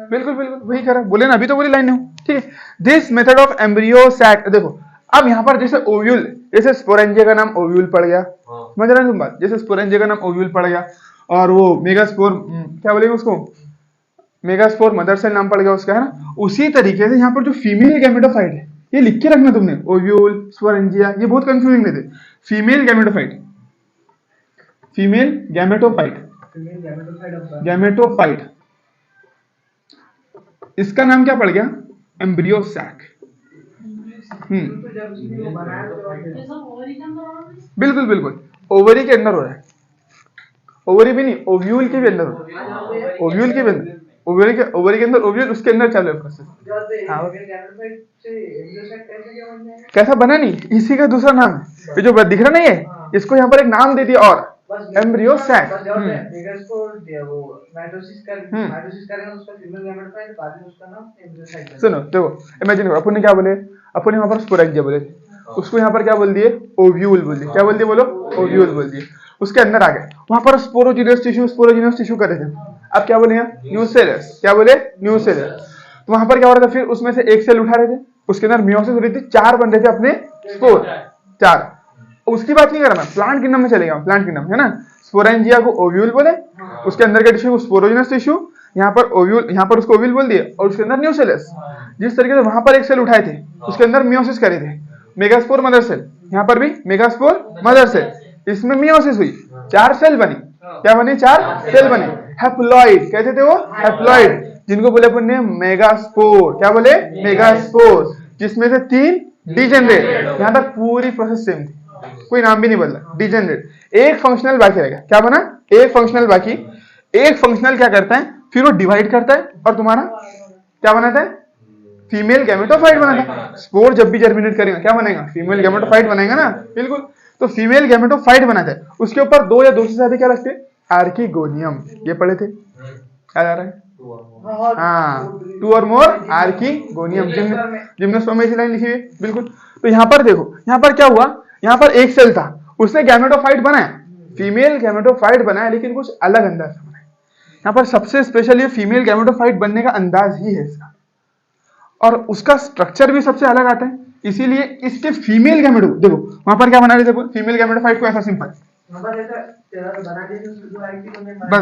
बिल्कुल वही कर रहा, बोले ना अभी तो बोली लाइन में, ठीक है? This method of embryo sac, देखो अब यहाँ पर जैसे ओव्यूल, जैसे स्पोरेंजिया का नाम ओव्यूल पड़ गया, समझ रहे तुम बात? जैसे स्पोरेंजिया का नाम ओव्यूल पड़ गया, और वो मेगास्पोर क्या बोलेंगे उसको, मेगास्पोर मदर सेल नाम पड़ गया उसका, है ना। उसी तरीके से यहाँ पर जो फीमेल गैमेटोफाइट है, ये लिख के रखना तुमने, ओव्यूल, स्पोरेंजिया, ये बहुत कंफ्यूजिंग रहते। Female gametophyte, female gametophyte, gametophyte, इसका नाम क्या पड़ गया? Embryo sac. बिल्कुल बिल्कुल, ओवरी के अंदर हो रहा है, ओवरी भी नहीं, ओव्यूल के भी अंदर हो रहा है, ओव्यूल के भी अंदर, ओवरी के अंदर ओव्यूल, उसके अंदर चालू है प्रोसेस। कैसा बना नहीं, इसी का दूसरा नाम है, ये जो दिख रहा नहीं है, इसको यहाँ पर एक नाम दे दिया और एम्ब्रियो सैक। सुनो देखो, इमेजिन करो, अपन ने क्या बोले, अपन यहाँ पर स्पोरेंजिया बोले, उसको यहाँ पर क्या बोल दिए? ओव्यूल बोल दिए। क्या बोल दिए? बोलो, ओव्यूल बोल दिए। उसके अंदर आ गए, वहां पर स्पोरोजिनस टिश्यू कर रहे थे। अब क्या बोले? न्यूसेलस। क्या बोले? न्यूसेलस। तो वहां पर क्या हो रहा था? फिर उसमें से एक सेल उठा रहे थे, उसके अंदर मियोसिस हो रही थी, 4 बन रहे थे अपने स्पोर, 4। उसकी बात नहीं कर रहा मैं, प्लांट किंगडम में चलेगा, प्लांट किंगडम, है ना। स्पोरेंजिया को ओव्यूल बोले, उसके अंदर के टिश्यू को स्पोरोजिनस टिश्यू, यहाँ पर ओव्यूल, यहाँ पर उसको ओव्यूल बोल दिए, और उसके अंदर न्यूसेलस। जिस तरीके से वहां पर एक सेल उठाए थे, उसके अंदर मियोसिस करे थे, मेगास्पोर मदर सेल, यहाँ पर भी मेगास्पोर मदर सेल, इसमें मियोसिस हुई, 4 सेल बनी। क्या बने? 4 सेल बने। हैप्लॉइड कहते थे वो, हैप्लॉइड, जिनको बोले अपन ने मेगास्पोर। क्या बोले? मेगास्पोर, जिसमें से 3 डिजेनरेट। यहां तक पूरी प्रोसेस सेम थी, कोई नाम भी नहीं बदला, डिजेनरेट। एक फंक्शनल बाकी रहेगा। क्या बना? एक फंक्शनल बाकी। एक फंक्शनल क्या करता है? फिर वो डिवाइड करता है और तुम्हारा क्या बनाता है? फीमेल गैमेटोफाइट बनाता है। स्पोर जब भी जर्मिनेट करेगा क्या बनेगा? फीमेल गैमेटोफाइट बनेगा ना, बिल्कुल। तो फीमेल गैमेटोफाइट बनाता है, उसके ऊपर 2 या 2 से ज्यादा क्या रखते हैं? आर्किगोनियम। ये पढ़े थे, क्या जा रहा है? हाँ, 2 और मोर आर्किगोनियम। जिम्नोस्पर्म में लाइन लिखी हुई, बिल्कुल। तो यहाँ पर देखो, यहाँ पर क्या हुआ? यहाँ पर एक सेल था, उसने गैमेटोफाइट बनाया, फीमेल गैमेटोफाइट बनाया, लेकिन कुछ अलग अंदाज से बनाया। यहाँ पर सबसे स्पेशल ये फीमेल गैमेटोफाइट बनने का अंदाज ही है इसका, और उसका स्ट्रक्चर भी सबसे अलग आता है। इसीलिए इसके फीमेल गैमेटो देखो, वहां पर क्या बना रहे थे? फीमेल गैमेटोफाइट को ऐसा सिंपल, बस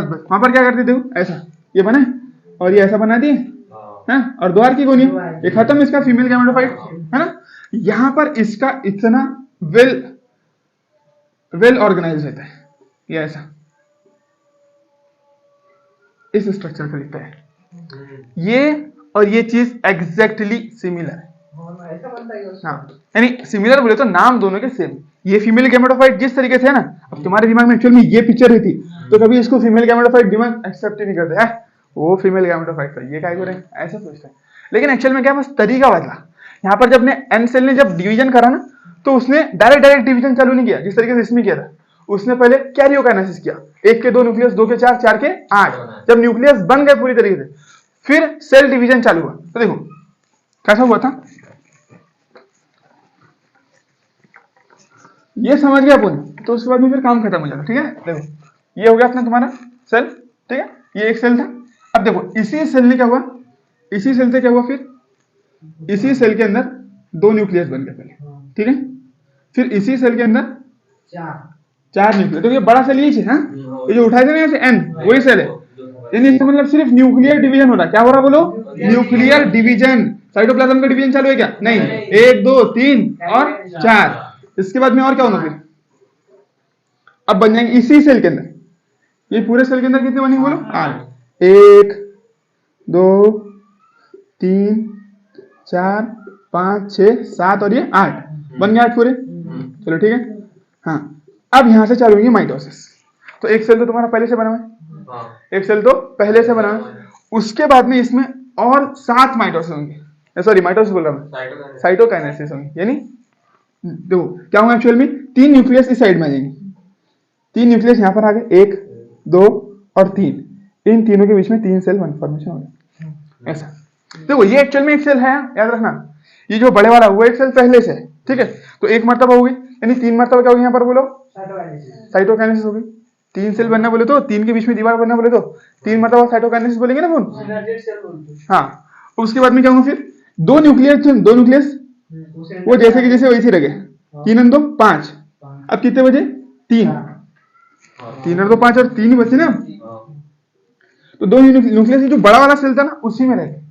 बस वहां पर क्या करते थे? ऐसा ये बना और ये ऐसा बना दिए, है, और 2 आर्किगोनियम, ये खत्म इसका फीमेल गैमेटोफाइट, है ना। यहां पर इसका इतना वेल ऑर्गेनाइज रहता है, ये ऐसा इस स्ट्रक्चर का दिखता है। ये और ये चीज एग्जैक्टली सिमिलर है, हाँ, यानी सिमिलर बोले तो नाम दोनों के सेम। ये फीमेल गैमेटोफाइट जिस तरीके से है ना, अब तुम्हारे दिमाग में एक्चुअल में ये पिक्चर रहती तो कभी इसको फीमेल गैमेटोफाइट दिमाग एक्सेप्ट ही नहीं करते, है वो फीमेल गैमेटोफाइट था, ये क्या कर रहे हैं, ऐसा सोचते हैं। लेकिन एक्चुअल में क्या, बस तरीका बदला। यहाँ पर जब ने एन सेल ने जब डिवीजन करा ना, तो उसने डायरेक्ट डिवीजन चालू नहीं किया जिस तरीके से इसमें किया था। उसने पहले कैरियोकाइनेसिस किया, 1 के 2 न्यूक्लियस, 2 के 4, 4 के 8। जब न्यूक्लियस बन गए पूरी तरीके से, फिर सेल डिवीजन चालू हुआ। तो देखो कैसा हुआ था, ये समझ गया अपन, तो उसके बाद में फिर काम खत्म हो जाता। ठीक है, देखो ये हो गया अपना तुम्हारा सेल, ठीक है, ये एक सेल था। अब देखो इसी सेल ने क्या हुआ, इसी सेल से क्या हुआ, फिर इसी सेल के अंदर 2 न्यूक्लियस बन गए पहले, ठीक है। फिर इसी सेल के अंदर 4 न्यूक्लियस। तो ये बड़ा सेल ये है, ये जो उठाए थे ना एन, वही सेल है। यानी इसका मतलब सिर्फ न्यूक्लियर डिवीजन हो रहा है। क्या हो रहा बोलो? Nuclear division. साइटोप्लाज्म का डिवीजन चालू है क्या? नहीं, 1 2 3 और 4। इसके बाद में और क्या होना फिर? अब बन जाएंगे इसी सेल के अंदर, ये पूरे सेल के अंदर कितने बनेंगे बोलो? 8। 1 2 3 4 5 6 7 और ये 8 बन गया 8 पूरे। चलो ठीक है, हाँ। अब यहां से चालू होंगे माइटोसिस। तो एक सेल तो तुम्हारा पहले से बना हुआ है, एक सेल तो पहले से बना हुआ है। उसके बाद में इसमें और 7 माइटोसिस होंगे, सॉरी माइटोसिस बोल रहा मैं, साइटोकाइनेसिस होंगे। यानी देखो क्या होगा एक्चुअल में, 3 न्यूक्लियस इस साइड में आ जाएंगे, 3 न्यूक्लियस यहां पर आ गए, 1 2 और 3। इन तीनों के बीच में 3 सेल फॉर्मेशन हो गया ऐसा। देखो ये एक्चुअल में एक सेल है, याद रखना। ये जो बड़े वाला वो एक सेल पहले से है, ठीक है। तो एक मर्तबा होगी, यानी 3 मर्तबा क्या होगी यहाँ पर बोलो? साइटोकाइनेसिस होगी। 3 सेल बनना बोले तो 3 के बीच में दीवार बनना बोले तो 3 मर्तबा साइटोकाइनेसिस बोलेंगे ना फोन, हाँ। उसके बाद में क्या होगा फिर? 2 न्यूक्लियस वो जैसे कि जैसे वैसे रह गए, 3 और 2 5। अब कितने बजे? 3 और 2 5 और 3 ही बचे ना। तो दो न्यूक्लियस जो बड़ा वाला सेल था ना उसी में रह गए,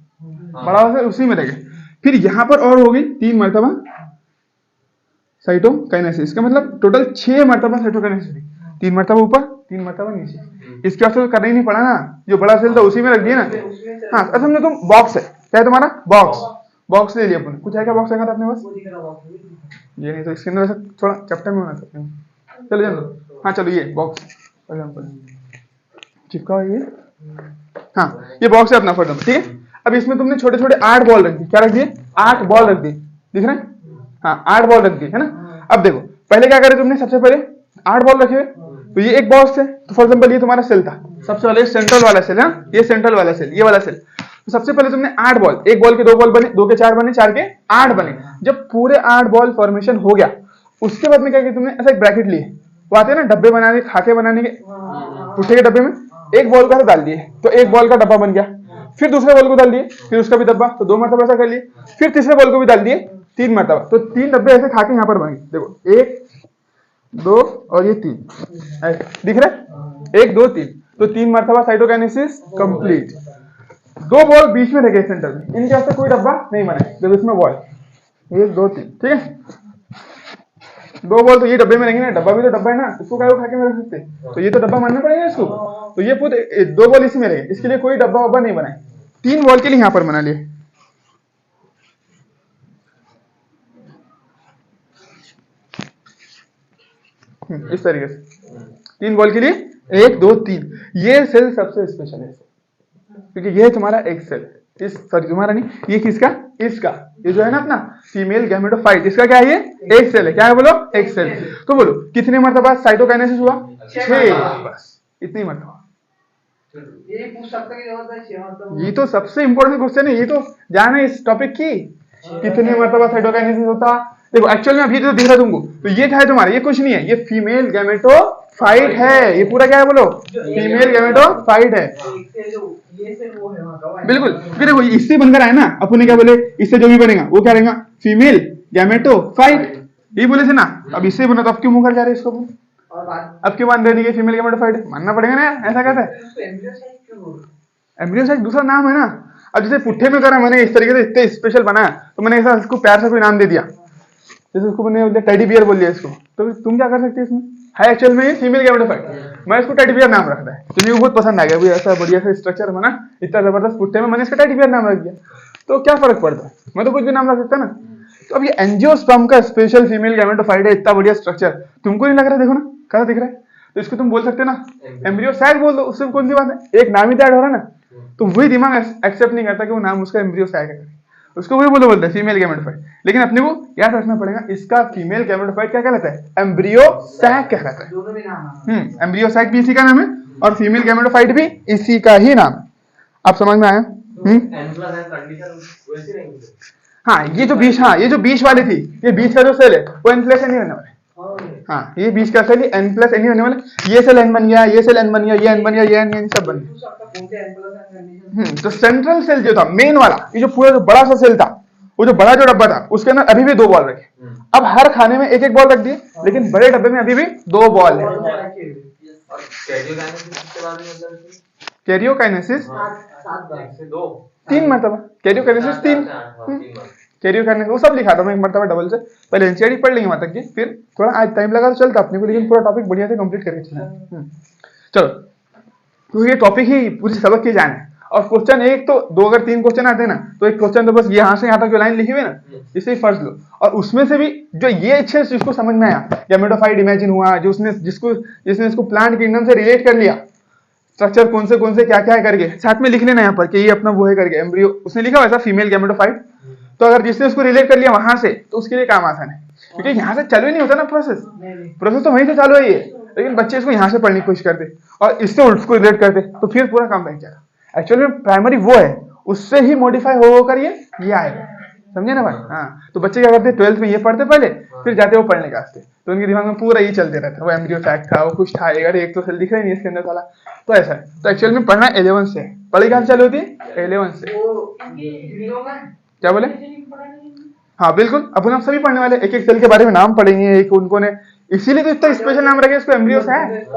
बड़ा वाला सेल उसी में रह गए। फिर यहाँ पर और हो गई 3 मरतबा साइटोकाइनेसिस, का मतलब टोटल 6 मरतबा साइटोकाइनेसिस, 3 मरतबा ऊपर 3 मरतबा नीचे। इसके वास्ते करना ही नहीं पड़ा ना, जो बड़ा सेल था उसी में रख दिया ना। हाँ अब समझो तुम बॉक्स है, क्या है तुम्हारा बॉक्स ले लिया अपन, कुछ है क्या बॉक्स रखा था अपने पास, ये नहीं तो इसके अंदर थोड़ा चैप्टर में होना सकते हैं। चलो जानो, हाँ चलो ये बॉक्स चिपका हुआ ये, हाँ ये बॉक्स है अपना फॉर एग्जांपल, ठीक है। अब इसमें तुमने छोटे छोटे 8 बॉल रख दिए, क्या रख दिए 8 बॉल रख दिए, दिख रहे हैं, हाँ 8 बॉल रख दिए है ना। अब देखो पहले क्या करे तुमने, सबसे पहले 8 बॉल रखे, तो ये एक बॉक्स है, तो फॉर एग्जांपल ये तुम्हारा सेल था, सबसे पहले सेंट्रल वाला सेल है, ये सेंट्रल वाला सेल, ये वाला सेल। तो सबसे पहले तुमने 8 बॉल, एक बॉल के 2 बॉल बने, 2 के 4 बने, 4 के 8 बने। जब पूरे 8 बॉल फॉर्मेशन हो गया, उसके बाद में क्या किया तुमने, ऐसा एक ब्रैकेट लिए, वो आते हैं ना डब्बे बनाने, खाके बनाने के, पुट्ठे के डब्बे में एक बॉल का डाल दिए, तो एक बॉल का डब्बा बन गया। फिर दूसरे बॉल को डाल दिए, फिर उसका भी डब्बा, तो 2 मरतबा ऐसा कर लिए। फिर तीसरे बॉल को भी डाल दिए 3 मरतबा, तो 3 डब्बे ऐसे खाके यहाँ पर बन गए। देखो 1 2 और ये 3 दिख रहा है, 1 2 3, तो 3 मरतबा साइटोकाइनेसिस कंप्लीट। 2 बॉल बीच में रखे सेंटर में, इनके वास्ते कोई डब्बा नहीं बना है, जब इसमें बॉल 1 2 3, ठीक है। 2 बॉल तो ये डब्बे में रहेंगे ना, डब्बा भी तो डब्बा है ना, इसको क्या खा के में रख सकते, तो ये तो डब्बा मानना पड़ेगा इसको। तो ये पूरे 2 बॉल इसी में रहे, इसके लिए कोई डब्बा वब्बा नहीं बनाए, 3 बॉल के लिए यहाँ पर बना लिए। इस तरीके से 3 बॉल के लिए 1 2 3। ये सेल सबसे स्पेशल है क्योंकि ये तुम्हारा एक सेल, इस सॉरी तुम्हारा नहीं, ये किसका, इसका, ये जो है ना अपना फीमेल गैमेटोफाइट, इसका क्या है, ये एक सेल है, क्या है बोलो, एक सेल। तो बोलो कितने मरतबा साइटोकाइनेसिस हुआ, 6, बस इतनी मरतबा। ये तो सबसे इंपॉर्टेंट क्वेश्चन है, ये तो जाना है इस टॉपिक की, कितने मरतबा साइटोकाइनेसिस होता। देखो एक्चुअल में अभी तो दिख रहा है तुमको, तो ये क्या है तुम्हारा, ये कुछ नहीं है, ये फीमेल गैमेटोफाइट है, ये पूरा क्या है बोलो, फीमेल गैमेटोफाइट है, बिल्कुल। फिर देखो इससे बनकर आए ना, अपन क्या बोले, इससे जो भी बनेगा वो क्या रहेगा, फीमेल गैमेटोफाइट, ये बोले थे ना। अब इससे बना तो अब क्यों मुकर जा रहे हैं इसको, अब क्यों मान रहे फीमेल गैमेटोफाइट, मानना पड़ेगा ना, ऐसा कहता है। एम्ब्रियोसाइट दूसरा नाम है ना। अब जैसे पुट्ठे में करा मैंने इस तरीके से, इतने स्पेशल बनाया, तो मैंने ऐसा इसको प्यार से कोई नाम दे दिया, जैसे उसको मैंने टेडी बियर बोल दिया इसको, तो तुम क्या कर सकते हो इसमें, है एक्चुअल में फीमेल गैमेटोफाइट, मैं इसको टेडी बियर नाम रखता है, तो मुझे बहुत पसंद आ गया, भाई ऐसा बढ़िया सा स्ट्रक्चर बना, इतना जबरदस्त पुट्ठे में, मैंने इसका टेडी बियर नाम रख दिया, तो क्या फर्क पड़ता है, मैं तो कुछ भी नाम रख सकता ना। तो अब ये एंजियोस्पर्म का स्पेशल फीमेल गैमेटोफाइट है, इतना बढ़िया स्ट्रक्चर, तुमको नहीं लग रहा, देखो ना कैसा दिख रहा है, तो इसको तुम बोल सकते ना एम्ब्रियोसाइट बोल दो, उससे कौन सी बात है, एक नाम ही तो ऐड हो रहा है ना। तो वही दिमाग एक्सेप्ट नहीं करता कि वो नाम उसका एम्ब्रियोसाइट है, उसको वही बोलते हैं फीमेल गैमेटोफाइट। लेकिन अपने को याद रखना पड़ेगा, इसका फीमेल गैमेटोफाइट क्या कहलाता है, एम्ब्रियोसैक कहलाता है। एम्ब्रियोसैक भी इसी का नाम है और फीमेल गैमेटोफाइट भी इसी का ही नाम है। आप समझ में आया? हाँ ये जो बीच, हाँ ये जो बीच वाली थी, ये बीच का जो सेल है वो n प्लस एन ही रहने वाला है। हाँ ये बीच का सेल n प्लस एन ही रहने वाला है। ये सेल n बन गया, ये सेल n बन गया, ये n बन गया, ये n सब बन गया। तो सेंट्रल सेल जो था मेन वाला, ये जो पूरा जो बड़ा सा सेल था, वो जो बड़ा जो डब्बा था, उसके अंदर अभी भी 2 बॉल रखे। अब हर खाने में एक एक बॉल रख दिए, लेकिन बड़े डब्बे में अभी भी 2 बॉल है। कैरियोकाइनेसिस 3 मरतबा, कैरियोकाइनेसिस 3, कैरियोकाइनेसिस वो सब लिखा था मैं एक मरतबा डबल से, पहले एनसीईआरटी पढ़ लेंगे वहां तक की, फिर थोड़ा आज टाइम लगा तो चलता अपने को, लेकिन पूरा टॉपिक बढ़िया से कंप्लीट करके चलना। चलो तो ये टॉपिक ही पूरे सबक के जाने, और क्वेश्चन एक तो 2 अगर 3 क्वेश्चन आते हैं ना, तो एक क्वेश्चन तो बस यहाँ से यहाँ तक जो लाइन लिखी हुई है ना, इसे ही फर्ज लो, और उसमें से भी जो ये अच्छे से जिसको समझ में आया, गैमेटोफाइट इमेजिन हुआ, जो उसने जिसने इसको प्लांट किंगडम से रिलेट कर लिया, स्ट्रक्चर कौन से क्या क्या है करके साथ में लिख लेना यहाँ पर कि ये अपना वो है करके, एम्ब्रियो उसने लिखा वैसा फीमेल गैमेटोफाइट, तो अगर जिसने उसको रिलेट कर लिया वहां से, तो उसके लिए काम आसान है, क्योंकि यहाँ से चालू ही नहीं होता ना प्रोसेस तो वहीं से चालू है ये, लेकिन बच्चे इसको यहाँ से पढ़ने की कोशिश करते और इससे उसको रिलेट करते, तो फिर पूरा काम बन जाएगा। एक्चुअली में प्राइमरी वो है, उससे ही मॉडिफाई होकर ये आएगा, समझे ना भाई। हाँ तो बच्चे क्या करते, 12th में ये पढ़ते पहले, फिर जाते वो पढ़ने का, तो उनके दिमाग में पूरा ये चलते रहता है, वो एम्ब्रियोसैक था, वो कुछ था, अगर एक तो सेल दिख रहा नहीं इसके अंदर साला, तो ऐसा है। तो एक्चुअल में पढ़ना 11 से, पढ़ाई कहाँ चालू होती है 11 से। क्या बोले? हाँ बिल्कुल, अपन आप सभी पढ़ने वाले, एक एक सेल के बारे में नाम पढ़ेंगे, एक उनको ने इसीलिए तो इतना स्पेशल नाम रखे इसको एम्ब्रियो सैक।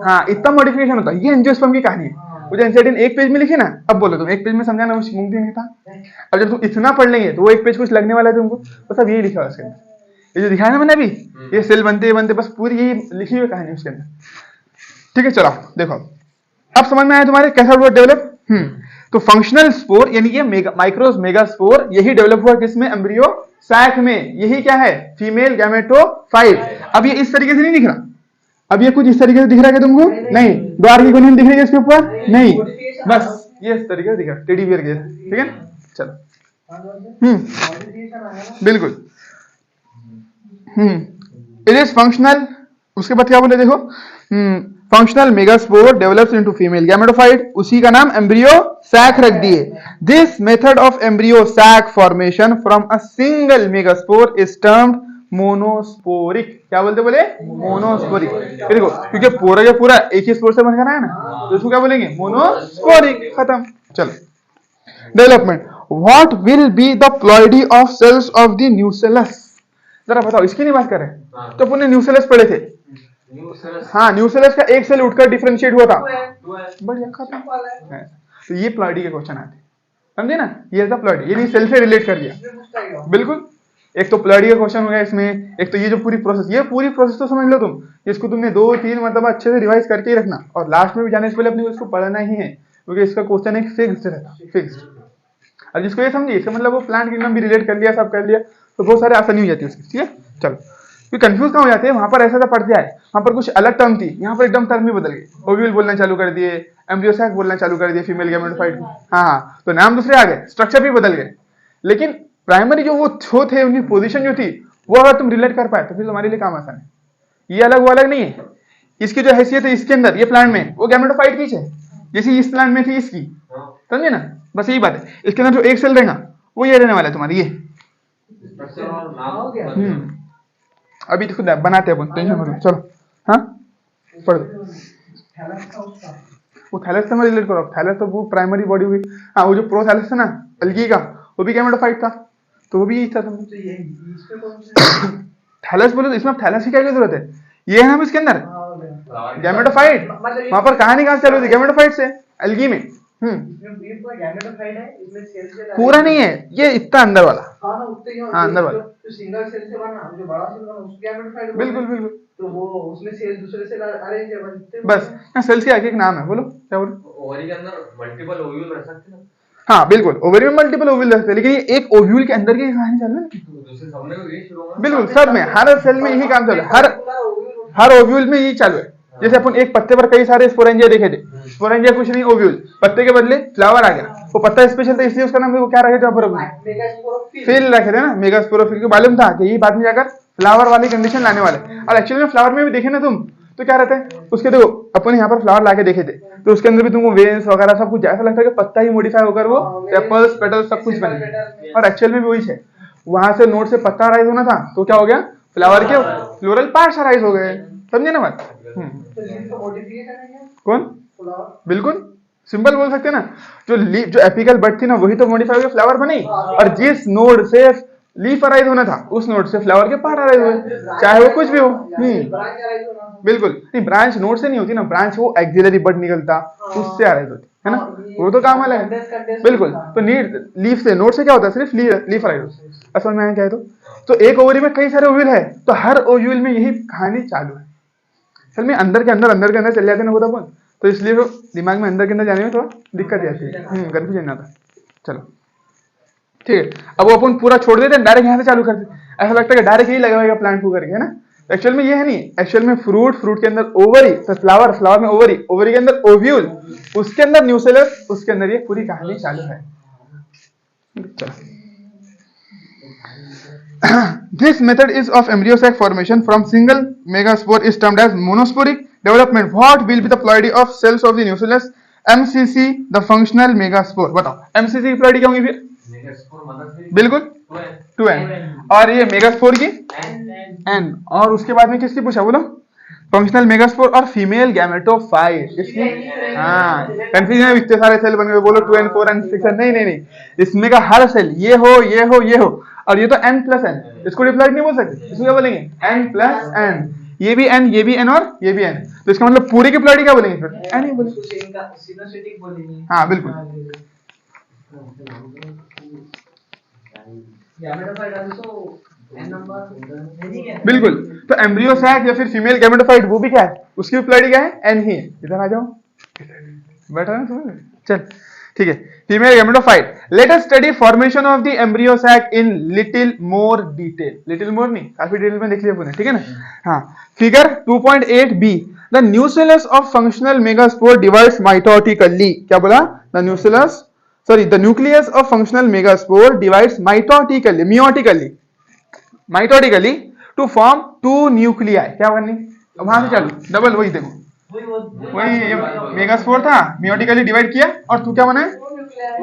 हाँ, इतना मॉडिफिकेशन होता है, ये एंजियोस्पर्म की कहानी है। वो जो एनसीईआरटी ने एक पेज में लिखी ना, अब बोलो तुम एक पेज में समझाना वो मुमकिन नहीं था। अब जब तुम इतना पढ़ लेंगे तो वो एक पेज कुछ लगने वाला है तुमको, तो सब यही लिखा है उसके अंदर। ये जो दिखाया ना मैंने अभी, ये सेल बनते बनते बस पूरी यही लिखी हुई कहानी उसके अंदर। ठीक है, चलो देखो अब समझ में आया तुम्हारे कैसा हुआ डेवलप। तो फंक्शनल स्पोर यानी कि माइक्रोस मेगास्पोर यही डेवलप हुआ किसमें, एम्ब्रियो सैक में। यही क्या है, फीमेल गैमेटोफाइट। अब ये इस तरीके से नहीं दिख रहा, अब ये कुछ इस तरीके से दिख रहा है क्या तुमको? नहीं। द्वार की कोनी दिख रही है इसके ऊपर? नहीं, बस ये इस तरीके से दिख रहा है, टेडी बियर के। ठीक है, चलो। बिल्कुल। It is functional. उसके बाद क्या बोले देखो, functional megaspore develops into female gametophyte, उसी का नाम एम्ब्रियो सैक रख दिए। This method of embryo sac formation from a single megaspore is termed monosporic. क्या बोलते बोले? मोनोस्पोरिक। देखो क्योंकि पूरा का पूरा एक ही स्पोर से बनकर आया ना, तो इसको क्या बोलेंगे? मोनोस्पोरिक। खत्म। चलो, development. What will be the ploidy of cells of the nucellus? जरा बताओ, इसकी नहीं बात करें तो अपने न्यूसेलस पढ़े थे। हाँ, न्यूसेलस का एक सेल उठकर डिफरेंशिएट हुआ था। बढ़िया, खत्म। तो ये प्लॉइडी के क्वेश्चन आते, समझे ना? ये था प्लॉइडी, ये सेल से रिलेट कर दिया। बिल्कुल। एक तो प्लॉइडी का क्वेश्चन हो गया इसमें, एक तो ये जो पूरी प्रोसेस, ये पूरी प्रोसेस तो समझ लो तुम, इसको तुमने 2-3 मतलब अच्छे से रिवाइज करके ही रखना, और लास्ट में भी जाने से पहले अपने इसको पढ़ना ही है, क्योंकि इसका क्वेश्चन एक फिक्स्ड रहता, फिक्स्ड। और जिसको ये समझिए, इसका मतलब वो प्लांट किंगडम भी रिलेट कर लिया, सब कर लिया, तो बहुत सारे आसानी हो जाती है उसकी। ठीक है, चलो। फिर कंफ्यूज कहाँ हो जाते हैं, वहां पर ऐसा था पढ़ते आए, वहां पर कुछ अलग टर्म थी, यहाँ पर एकदम टर्म ही बदल गए। ओव्यूल बोलना चालू कर दिए, एम्ब्रियो सैक बोलना चालू कर दिए, फीमेल गैमेटोफाइट। हाँ, तो नाम दूसरे आ गए, स्ट्रक्चर भी बदल गए, लेकिन प्राइमरी जो वो छो थे, उनकी पोजीशन जो थी, वो अगर तुम रिलेट कर पाए तो फिर तुम्हारे लिए काम आसान है। ये अलग वो अलग नहीं है। इसकी जो हैसियत है इसके अंदर, ये प्लांट में, वो गैमेटोफाइट की है, जैसे इस प्लांट में थी इसकी। समझे ना? बस यही बात है। इसके अंदर जो एक सेल रहेगा वो ये रहने वाला है तुम्हारी, ये। अभी तो खुद बनाते हैं, टेंशन मत लो। चलो, हाँ पढ़ दो। वो थैलस से मैं रिलेट करो। थैलस तो वो प्राइमरी बॉडी हुई। हाँ, वो जो प्रोथैलस था ना अलगी का, वो भी गैमेटोफाइट था, तो वो भी यही था। थैलस बोलो तो इसमें थैलस की क्या जरूरत है? ये है ना इसके अंदर गैमेटोफाइट। वहां पर कहानी कहां से चालू होती? गैमेटोफाइट से, अलगी में। पूरा नहीं है ये, इतना अंदर वाला। हाँ, अंदर वाला। बिल्कुल बिल्कुल। तो वो उसमें सेल दूसरे से अरेंज है बस। सेल से आगे एक नाम है, बोलो क्या बोलो? ओवरी के अंदर मल्टीपल ओव्यूल रह सकते हैं। हाँ बिल्कुल, ओवरी में मल्टीपल ओव्यूल रखते हैं, लेकिन ये एक ओव्यूल के अंदर की कहानी चल रही है। बिल्कुल, सब में, हर सेल में यही काम चल रहा है, हर ओव्यूल में यही चालू है। जैसे अपन एक पत्ते पर कई सारे स्पोरेंजिया देखे थे, स्पोरेंजिया कुछ नहीं, ओव्यूल, पत्ते के बदले फ्लावर आ गया। वो पत्ता स्पेशल था इसलिए उसका नाम वो क्या रखे थे? फील रखे थे ना, मेगास्पोरोफिल। को मालूम था कि यही बाद में जाकर फ्लावर वाली कंडीशन लाने वाले। और एक्चुअली में फ्लावर में भी देखे ना तुम, तो क्या रहता है उसके, देखो अपन यहाँ पर फ्लावर लाके देखे थे, तो उसके अंदर भी तुमको वेन्स वगैरह सब कुछ ऐसा लगता है कि पत्ता ही मॉडिफाई होकर वो सेपल्स पेटल्स सब कुछ बने, और एक्चुअल में भी वही है। वहां से नोड से पत्ता राइज होना था, तो क्या हो गया? फ्लावर के फ्लोरल पार्ट्स राइज हो गए। समझे ना बात? कौन? बिल्कुल सिंपल बोल सकते हैं ना, जो एपिकल बड थी ना, वही तो मॉडिफाई होकर फ्लावर बनी, और जिस नोड से लीफ अराइज होना था, उस नोड से फ्लावर के पार्ट अराइज हुए, चाहे वो कुछ भी हो। बिल्कुल नहीं, ब्रांच नोड से नहीं होती ना, ब्रांच वो एक्सिलरी बड निकलता, उससे अराइज होती है ना, वो तो काम अलग है। बिल्कुल, तो लीफ से, नोड से क्या होता है? सिर्फ लीफ अराइज होती है। असल में क्या है, तो एक ओवरी में कई सारे ओव्यूल है, तो हर ओव्यूल में यही कहानी चालू है। असल में अंदर के अंदर चले जाते ना वो अपन, तो इसलिए वो दिमाग में अंदर के अंदर जाने में थोड़ा दिक्कत आती है, कंफ्यूजन नहीं आता। चलो ठीक है, अब वो अपन पूरा छोड़ देते हैं, डायरेक्ट यहाँ से चालू करते हैं। ऐसा लगता है कि डायरेक्ट यही लगाएगा प्लांट को करके, है ना? एक्चुअल में ये है नहीं, एक्चुअल में फ्रूट के अंदर ओवरी, तो फ्लावर में ओवरी के अंदर ओव्यूल, उसके अंदर न्यूसेलस, उसके अंदर ये पूरी कहानी चालू है। This method is of embryo sac formation from single megaspore is termed as monosporic development. What will be the ploidy of cells of the nucellus? MCC, the functional megaspore. बताओ MCC की ploidy क्या होगी फिर? बिल्कुल 2n, और ये megaspore की n, और उसके बाद में किसकी पूछा बोलो? फंक्शनल मेगास्पोर और फीमेल गैमेटोफाइट। इसकी हाँ कंफ्यूजन, इतने सारे सेल बन गए, बोलो 2n 4n 6n, नहीं, इसमें का हर सेल ये हो, और ये तो n प्लस एन, इसको डिप्लॉइड नहीं बोल सकते, इसको क्या बोलेंगे n प्लस एन, ये भी n, ये भी n और ये भी n, तो इसका मतलब पूरे की प्लॉइड क्या बोलेंगे फिर n ही बोलेंगे। हाँ बिल्कुल, बिल्कुल। तो एम्ब्रियो सैक या फिर फीमेल गैमेटोफाइट वो भी क्या है, उसकी भी प्लॉइड क्या है n ही है। इधर आ जाओ, बैठा ना समझ, चल ठीक है। Female gametophyte, let us study formation of the embryo sac in little more detail, little more नहीं काफी डिटेल में देख लिया पूरे, ठीक है ना। हाँ, figure 2.8b, the nucleus of functional megaspore divides mitotically, क्या बोला, the nucleus, sorry the nucleus of functional megaspore divides mitotically, mitotically to form two nuclei, क्या करनी, वहां से चालू डबल, वही देखो वही मेगास्पोर था, मियोटिकली डिवाइड किया और तू क्या बना है,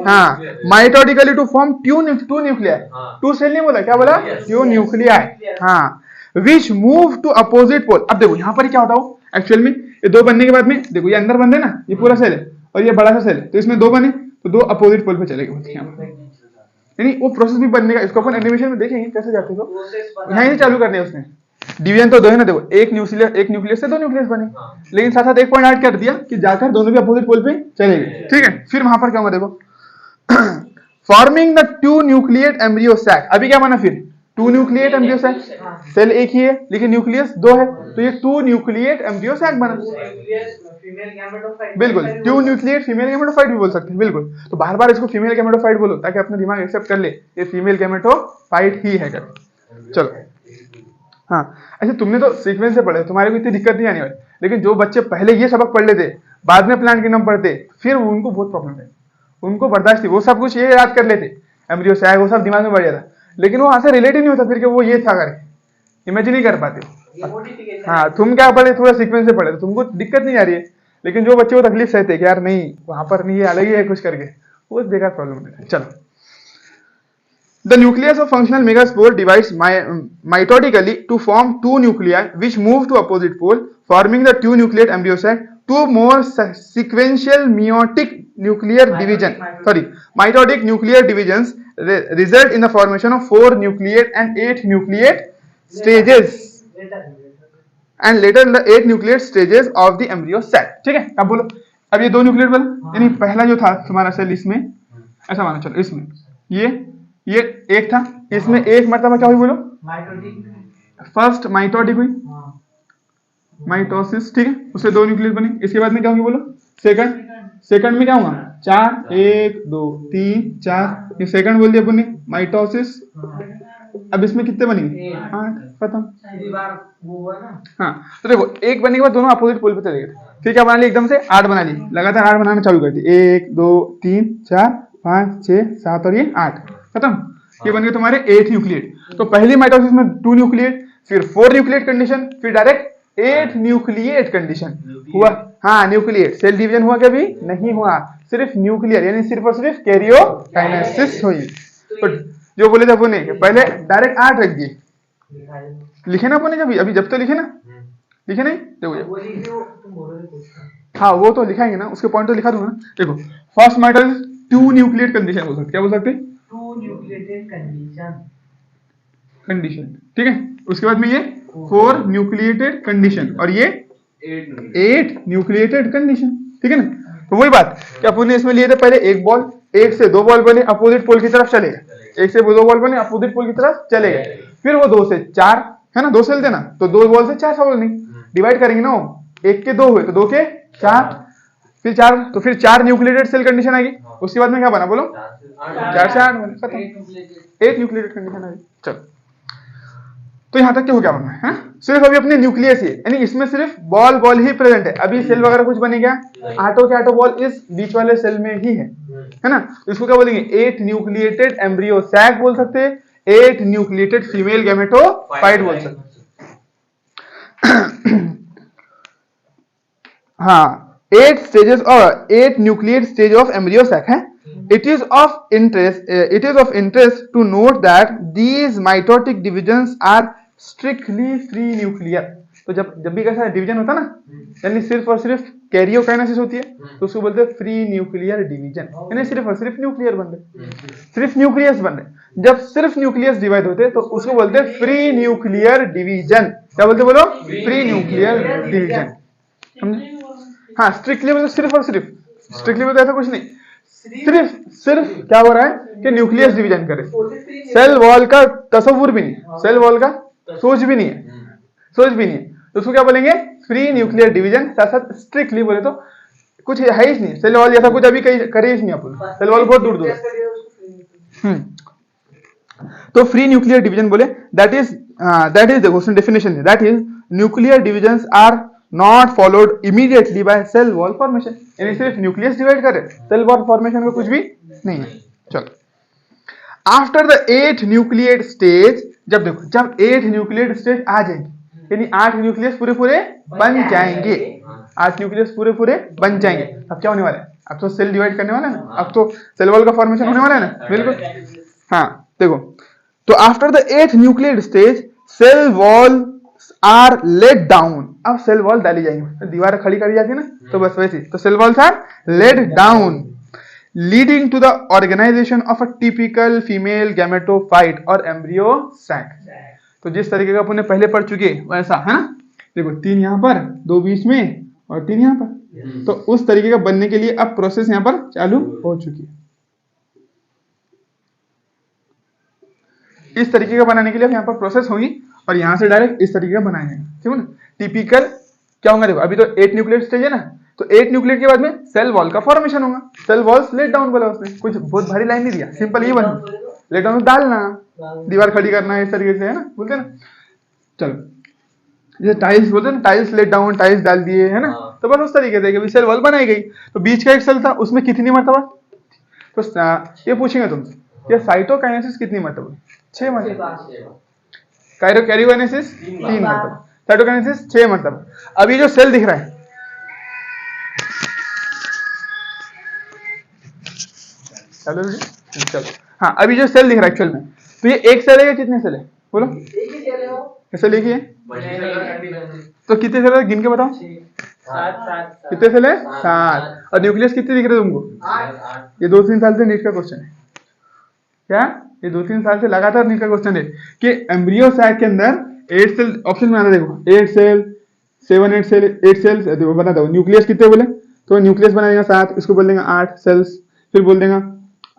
हाँ mitotically to form two nuclei, two cell नहीं बोला, क्या बोला, टू न्यूक्लियाई, हाँ, which move to opposite pole. अब देखो यहाँ पर क्या होता हो एक्चुअल में, ये दो बनने के बाद में देखो, ये अंदर बंदे ना, ये पूरा सेल है और ये बड़ा सा सेल है, तो इसमें दो बने तो दो अपोजिट पोल पे चले गए, यानी वो प्रोसेस भी बनने का, इसको अपन एनिमेशन में देखेंगे कैसे जाते हो, यहीं से चालू करने हैं उसने। डिवीजन तो दो है ना, देखो एक न्यूक्लियस से दो न्यूक्लियस बने, लेकिन साथ साथ एक पॉइंट ऐड कर दिया कि जाकर दोनों भी अपोजिट पोल पे चले गए, ठीक है। फिर वहां पर क्या होगा देखो, forming the two nucleate embryo sac, अभी क्या बना फिर, two nucleate embryo sac, cell एक ही है लेकिन न्यूक्लियस दो है, तो ये टू न्यूक्लिएट एम्ब्रियो सैक बना, बिल्कुल, टू न्यूक्लिएट फीमेल गैमेटोफाइट भी बोल सकते हैं, बिल्कुल। तो बार बार इसको फीमेल गैमेटोफाइट बोलो ताकि अपना दिमाग एक्सेप्ट कर ले ये फीमेल गैमेटोफाइट ही है कर। चलो हाँ, ऐसे तुमने तो सीक्वेंस से पढ़े, तुम्हारे को इतनी दिक्कत नहीं आने वाली, लेकिन जो बच्चे पहले ये सबक पढ़ लेते बाद में प्लांट किंगडम पढ़ते फिर उनको बहुत प्रॉब्लम है, उनको बर्दाश्त थी, वो सब कुछ ये याद कर लेते, एम्ब्रियो सैक वो सब दिमाग में बढ़ जाता, लेकिन वो वहां से रिलेट ही नहीं होता फिर कि वो ये था करके, इमेजिन नहीं कर पाते। हाँ, तुम क्या पढ़े, थोड़ा सीक्वेंस से पढ़े तो तुमको दिक्कत नहीं आ रही है, लेकिन जो बच्चे वो तकलीफ सहते कि यार नहीं वहां पर नहीं, ये अलग ही है कुछ करके, वो बेकार प्रॉब्लम है। चलो, the nucleus of functional megaspore divides mitotically to form two nuclei which move to opposite pole, forming the two nucleate embryo sac. Two more sequential mitotic nuclear divisions result in the formation of 4 nucleate and 8 nucleate stages, and later the 8 nucleate stages of the embryo sac. ठीक है, अब बोलो, अब ये दो nucleate बना, यानी पहला जो था तुम्हारा सेल, इसमें ऐसा मानो, चलो इसमें ये एक था, इसमें एक मरतबा क्या हुई बोलो, फर्स्ट माइटोटिक हुई, माइटोसिस, ठीक है, उससे दो न्यूक्लियस बने, इसके बाद में क्या होगी बोलो, सेकंड में क्या होगा, 4, 1 2 3 4, ये सेकंड बोल दिया अपन ने, माइटोसिस। अब इसमें कितने बनेंगे, 8, खत्म। हाँ, तो देखो एक बनने के बाद दोनों अपोजिट पोल पे चले गए, फिर क्या बना लिया, एकदम से 8 बना ली, लगातार 8 बनाना चालू कर दी, 1 2 3 4 5 6 7 और ये 8, खत्म। ये बन गए तुम्हारे 8 न्यूक्लिएट। तो पहली माइटोसिस में 2 न्यूक्लिएट, फिर 4 न्यूक्लिएट कंडीशन, फिर डायरेक्ट 8 न्यूक्लिएट कंडीशन हुआ। हाँ, न्यूक्लिएट, सेल डिवीजन हुआ क्या, भी नहीं हुआ, सिर्फ न्यूक्लियर, यानी सिर्फ और सिर्फ कैरियोकाइनेसिस हुई। तो जो बोले थे अपने पहले डायरेक्ट 8 रख दिए, लिखे ना अपने, जब तो लिखे ना, लिखे नहीं, देखो हाँ वो तो लिखाएंगे ना, उसके पॉइंट तो लिखा दूंगा ना। देखो फर्स्ट माइटोसिस 2 न्यूक्लिएट कंडीशन बोल सकते, क्या बोल सकते, 2 न्यूक्लिएटेड कंडीशन, ठीक है। उसके बाद में ये 4 न्यूक्लिएटेड कंडीशन और ये 8 न्यूक्लिएटेड कंडीशन, ठीक है ना। तो वही बात कि अपन ने इसमें लिए थे पहले एक बॉल, एक से दो बॉल बने अपोजिट पोल की तरफ चले गए, एक से दो बॉल बने अपोजिट पोल की तरफ चले गए, फिर वो 2 से 4 है ना, 2 सेल थे ना, तो 2 बॉल से 4 बॉल नहीं, डिवाइड करेंगे ना, एक के 2 हुए तो 2 के 4, फिर 4, तो फिर 4 न्यूक्लिएटेड सेल कंडीशन आएगी। उसके बाद में क्या बना बोलो, 4 से 8 बने, खत्म, 8 न्यूक्लिएटेड कंडीशन आएगी। चलो, तो यहां तक क्या हो गया बनना है, सिर्फ अभी अपने न्यूक्लियस ही, यानी इसमें सिर्फ बॉल ही प्रेजेंट है, अभी सेल वगैरह कुछ बने क्या, आटो के आटो बॉल इस बीच वाले सेल में ही है ना। तो इसको क्या बोलेंगे, 8 न्यूक्लिएटेड एम्ब्रियो सैक बोल सकते हैं, 8 न्यूक्लिएटेड फीमेल गैमेटोफाइट बोल सकते। हाँ, 8 stages or 8 nucleate stage of embryo sac है। It is of interest to note that these mitotic divisions are strictly free nuclear। तो जब भी कैसा डिवीजन होता ना, यानी सिर्फ और सिर्फ कैरियोकाइनेसिस होती है, तो उसको बोलते हैं फ्री न्यूक्लियर डिवीजन, यानी सिर्फ और सिर्फ न्यूक्लियर बन रहे, सिर्फ न्यूक्लियस बन रहे। जब सिर्फ न्यूक्लियस डिवाइड होते तो उसको बोलते हैं फ्री न्यूक्लियर डिवीजन। क्या बोलते बोलो? Free nuclear division. समझे? हाँ, स्ट्रिक्टली मतलब सिर्फ और सिर्फ, स्ट्रिक्टली मतलब ऐसा कुछ नहीं, सिर्फ सिर्फ क्या हो रहा है कि न्यूक्लियस डिवीजन करे, सेल वॉल का तस्वुर भी नहीं, सेल वॉल का सोच भी नहीं है, सोच भी नहीं है, तो उसको क्या बोलेंगे? Free nuclear division. साथ साथ स्ट्रिक्टली बोले तो कुछ है ही नहीं, सेल वॉल जैसा कुछ अभी करे ही नहीं अपन, सेल वॉल बहुत दूर दूर है। तो फ्री न्यूक्लियर डिवीजन बोले दैट इज देखो उसमें डेफिनेशन है, that is nuclear divisions are not followed immediately by cell wall formation. यानी सिर्फ न्यूक्लियस डिवाइड करे, सेल वॉल फॉर्मेशन का कुछ भी नहीं है। चलो, आफ्टर द 8 न्यूक्लियेट स्टेज, जब देखो जब 8 न्यूक्लियेट स्टेज आ जाएंगे, यानी 8 न्यूक्लियस पूरे पूरे बन जाएंगे, 8 न्यूक्लियस पूरे पूरे बन जाएंगे, अब क्या होने वाला है? अब तो सेल डिवाइड करने वाला है ना, अब तो सेल वॉल का फॉर्मेशन होने वाला है ना। बिल्कुल, हाँ देखो, तो after the 8th nucleate stage cell wall are laid down. अब सेल वॉल डाली जाएंगे, दीवार खड़ी करी जाती है ना, तो बस वैसी, तो cell walls are laid down leading to the organisation of a typical female gametophyte और एम्ब्रियो सैक। तो जिस तरीके का अपने पहले पढ़ चुके वैसा है ना, देखो 3 यहाँ पर, 2 बीच में और 3 यहाँ पर, तो उस तरीके का बनने के लिए अब प्रोसेस यहाँ पर चालू हो चुकी है। इस तरीके का बनाने के लिए यहाँ पर प्रोसेस होगी और यहाँ से डायरेक्ट इस तरीके का बनाया जाएगा, ठीक है ना। टिपिकल क्या होगा? देखो अभी तो 8 न्यूक्लियेट स्टेज है ना, तो 8 न्यूक्लियेट के बाद में सेल वॉल का फॉर्मेशन होगा। सेल वॉल्स लेट डाउन बोला उसने, कुछ बहुत भारी लाइन नहीं दिया, सिंपल ये बना, लेट डाउन डालना, दीवार खड़ी करना, इस तरीके से है ना, बोलते हैं ना। चलो, जैसे टाइल्स बोलते हैं, टाइल्स लेट डाउन, टाइल्स डाल दिए है ना, तो बस उस तरीके से सेल वॉल बनाई गई। तो बीच का एक सेल था, उसमें कितनी मरतबा, तो ये पूछेंगे तुमसे, ये साइटोकाइनेसिस कितनी मरतबा? 6 मरतबा। कैरियोकाइनेसिस 3 मरतबा, साइटोकाइनेसिस 6 मरतबा। अभी जो सेल दिख रहा है, चलो, हाँ अभी जो सेल दिख रहा है एक्चुअल में, तो ये एक सेल है या कितने सेल है? बोलो, कैसे लिखी है? तो कितने सेल है गिन के बताओ? 7। कितने सेल है? 7। और न्यूक्लियस कितने दिख रहे हैं तुमको? ये 2-3 साल से नीट का क्वेश्चन है, क्या ये 2-3 साल से लगातार नीट का क्वेश्चन है कि एम्ब्रियो सैक के अंदर 8 सेल ऑप्शन में आता, देखो 8 सेल, 7-8 सेल, 8 सेल्स, देखो बता दो न्यूक्लियस कितने बोले, तो न्यूक्लियस बना देगा 7, इसको बोल देगा 8 सेल्स, फिर बोल देगा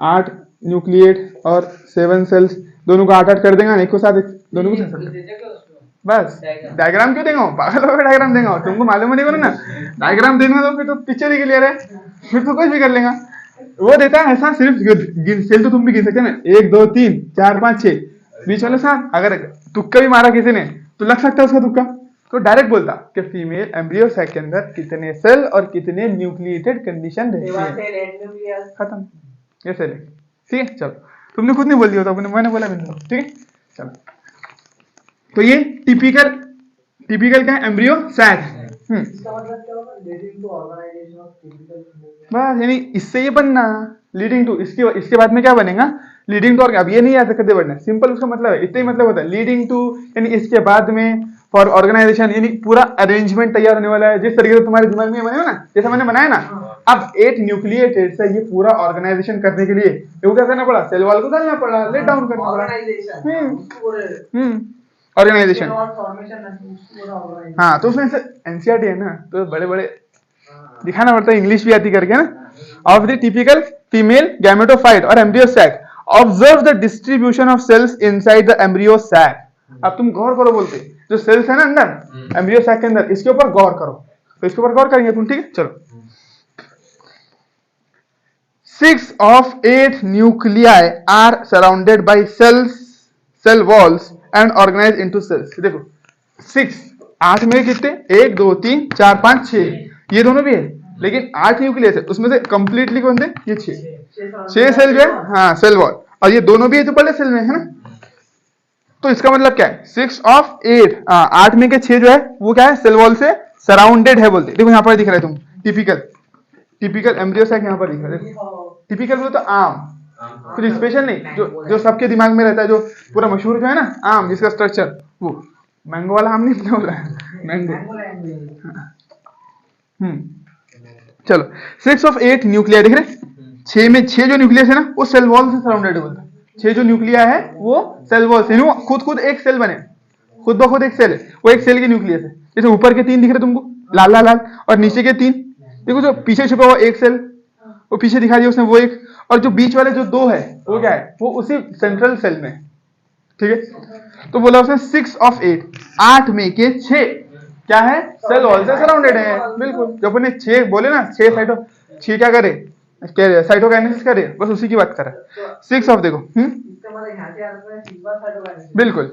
8 न्यूक्लियेट और 7 सेल्स, दोनों को 8-8 कर देगा, एक को 7, दोनों को 7। बस डायग्राम क्यों देंगे? पागल हो गए, डायग्राम देंगे तुमको मालूम नहीं बोलो ना, डायग्राम देंगे तो फिर तो पिक्चर ही क्लियर है, फिर तो कुछ भी कर लेगा। वो देता है ऐसा, सिर्फ सेल तो तुम भी गिन सकते ना, 1 2 3 4 5 6, बीच वाले 7। अगर तुक्का भी मारा किसी ने तो लग सकता है उसका तुक्का, तो डायरेक्ट बोलता कि फीमेल एम्ब्रियो सैक के अंदर कितने सेल और कितने न्यूक्लिएटेड कंडीशन रहती है, खत्म, ये सेल है। ठीक है, चलो तुमने खुद नहीं बोल दिया था, मैंने बोला बिल्कुल, ठीक है। चलो, तो ये टिपिकल क्या है? Embryo sac. बस, यानी इससे ये बनना लीडिंग टू, इसके बाद में क्या बनेगा? Leading to. और अब ये नहीं याद करते बढ़ना, सिंपल उसका मतलब है, इतना ही मतलब होता है लीडिंग टू, यानी इसके बाद में फॉर ऑर्गेनाइजेशन, यानी पूरा अरेंजमेंट तैयार होने वाला है, जिस तरीके से तुम्हारे दिमाग में बने हो ना, जैसा मैंने बनाया ना। अब 8 न्यूक्लियेटेड से ये पूरा ऑर्गेनाइजेशन करने के लिए क्या करना पड़ा? सेल वॉल को डालना पड़ा, लेट डाउन करना पड़ा, ऑर्गेनाइजेशन। हाँ, तो उसमें एनसीईआरटी है ना, तो बड़े बड़े दिखाना पड़ता है, इंग्लिश भी आती करके ना। Of the typical female gametophyte और embryo sac, observe the distribution of cells inside the embryo sac. अब तुम गौर करो, बोलते जो सेल्स है ना अंदर एम्ब्रियो सैक के अंदर, इसके ऊपर गौर करो, तो इसके ऊपर गौर करेंगे तुम, ठीक है। चलो, 6 of 8 nuclei are surrounded by cell walls and organized into cells। देखो 6, 8 में कितने? 1 2 3 4 5 6, ये दोनों भी है, लेकिन 8 न्यूक्लियस है, उसमें से कंप्लीटली कौन थे? ये 6 सेल जो है, हाँ सेल वॉल, और ये दोनों भी है तो पहले सेल में है ना। तो इसका मतलब क्या है? 6 of 8, 8 में के 6 जो है वो क्या है? सेल वॉल से सराउंडेड है बोलते। देखो यहाँ पर दिख रहा है तुम, टिपिकल एम्ब्रियो सैक यहाँ पर दिख रहा है। टिपिकल बोलो तो आम, कुछ स्पेशल नहीं, जो सबके दिमाग में रहता है, जो पूरा मशहूर जो है ना आम, जिसका स्ट्रक्चर, वो मैंगो वाला आम नहीं बोल रहा है, मैंगो। चलो, 6 of 8 न्यूक्लियर दिख रहे, 6 में 6 जो न्यूक्लियस है ना वो सेल वॉल से सराउंडेड होता है, 6 जो न्यूक्लिया है वो सेल वॉल से, खुद एक सेल बने, खुद ब खुद एक सेल है, वो एक सेल की न्यूक्लियस है। जैसे ऊपर के 3 दिख रहे तुमको लाल लाल लाल, और नीचे के 3 देखो, जो पीछे छुपा हुआ एक सेल, वो पीछे दिखा दिया उसने, वो एक, और जो बीच वाले जो 2 है वो क्या है, वो उसी सेंट्रल सेल में, ठीक है। तो बोला उसने 6 of 8, 8 में के 6 क्या है, सेल वॉल से सराउंडेड है। बिल्कुल, जब अपने 6 बोले ना, 6 क्या करे, साइटोकाइनेसिस करे, बस उसी की बात कर रहा है। 6 ऑफ देखो, बिल्कुल,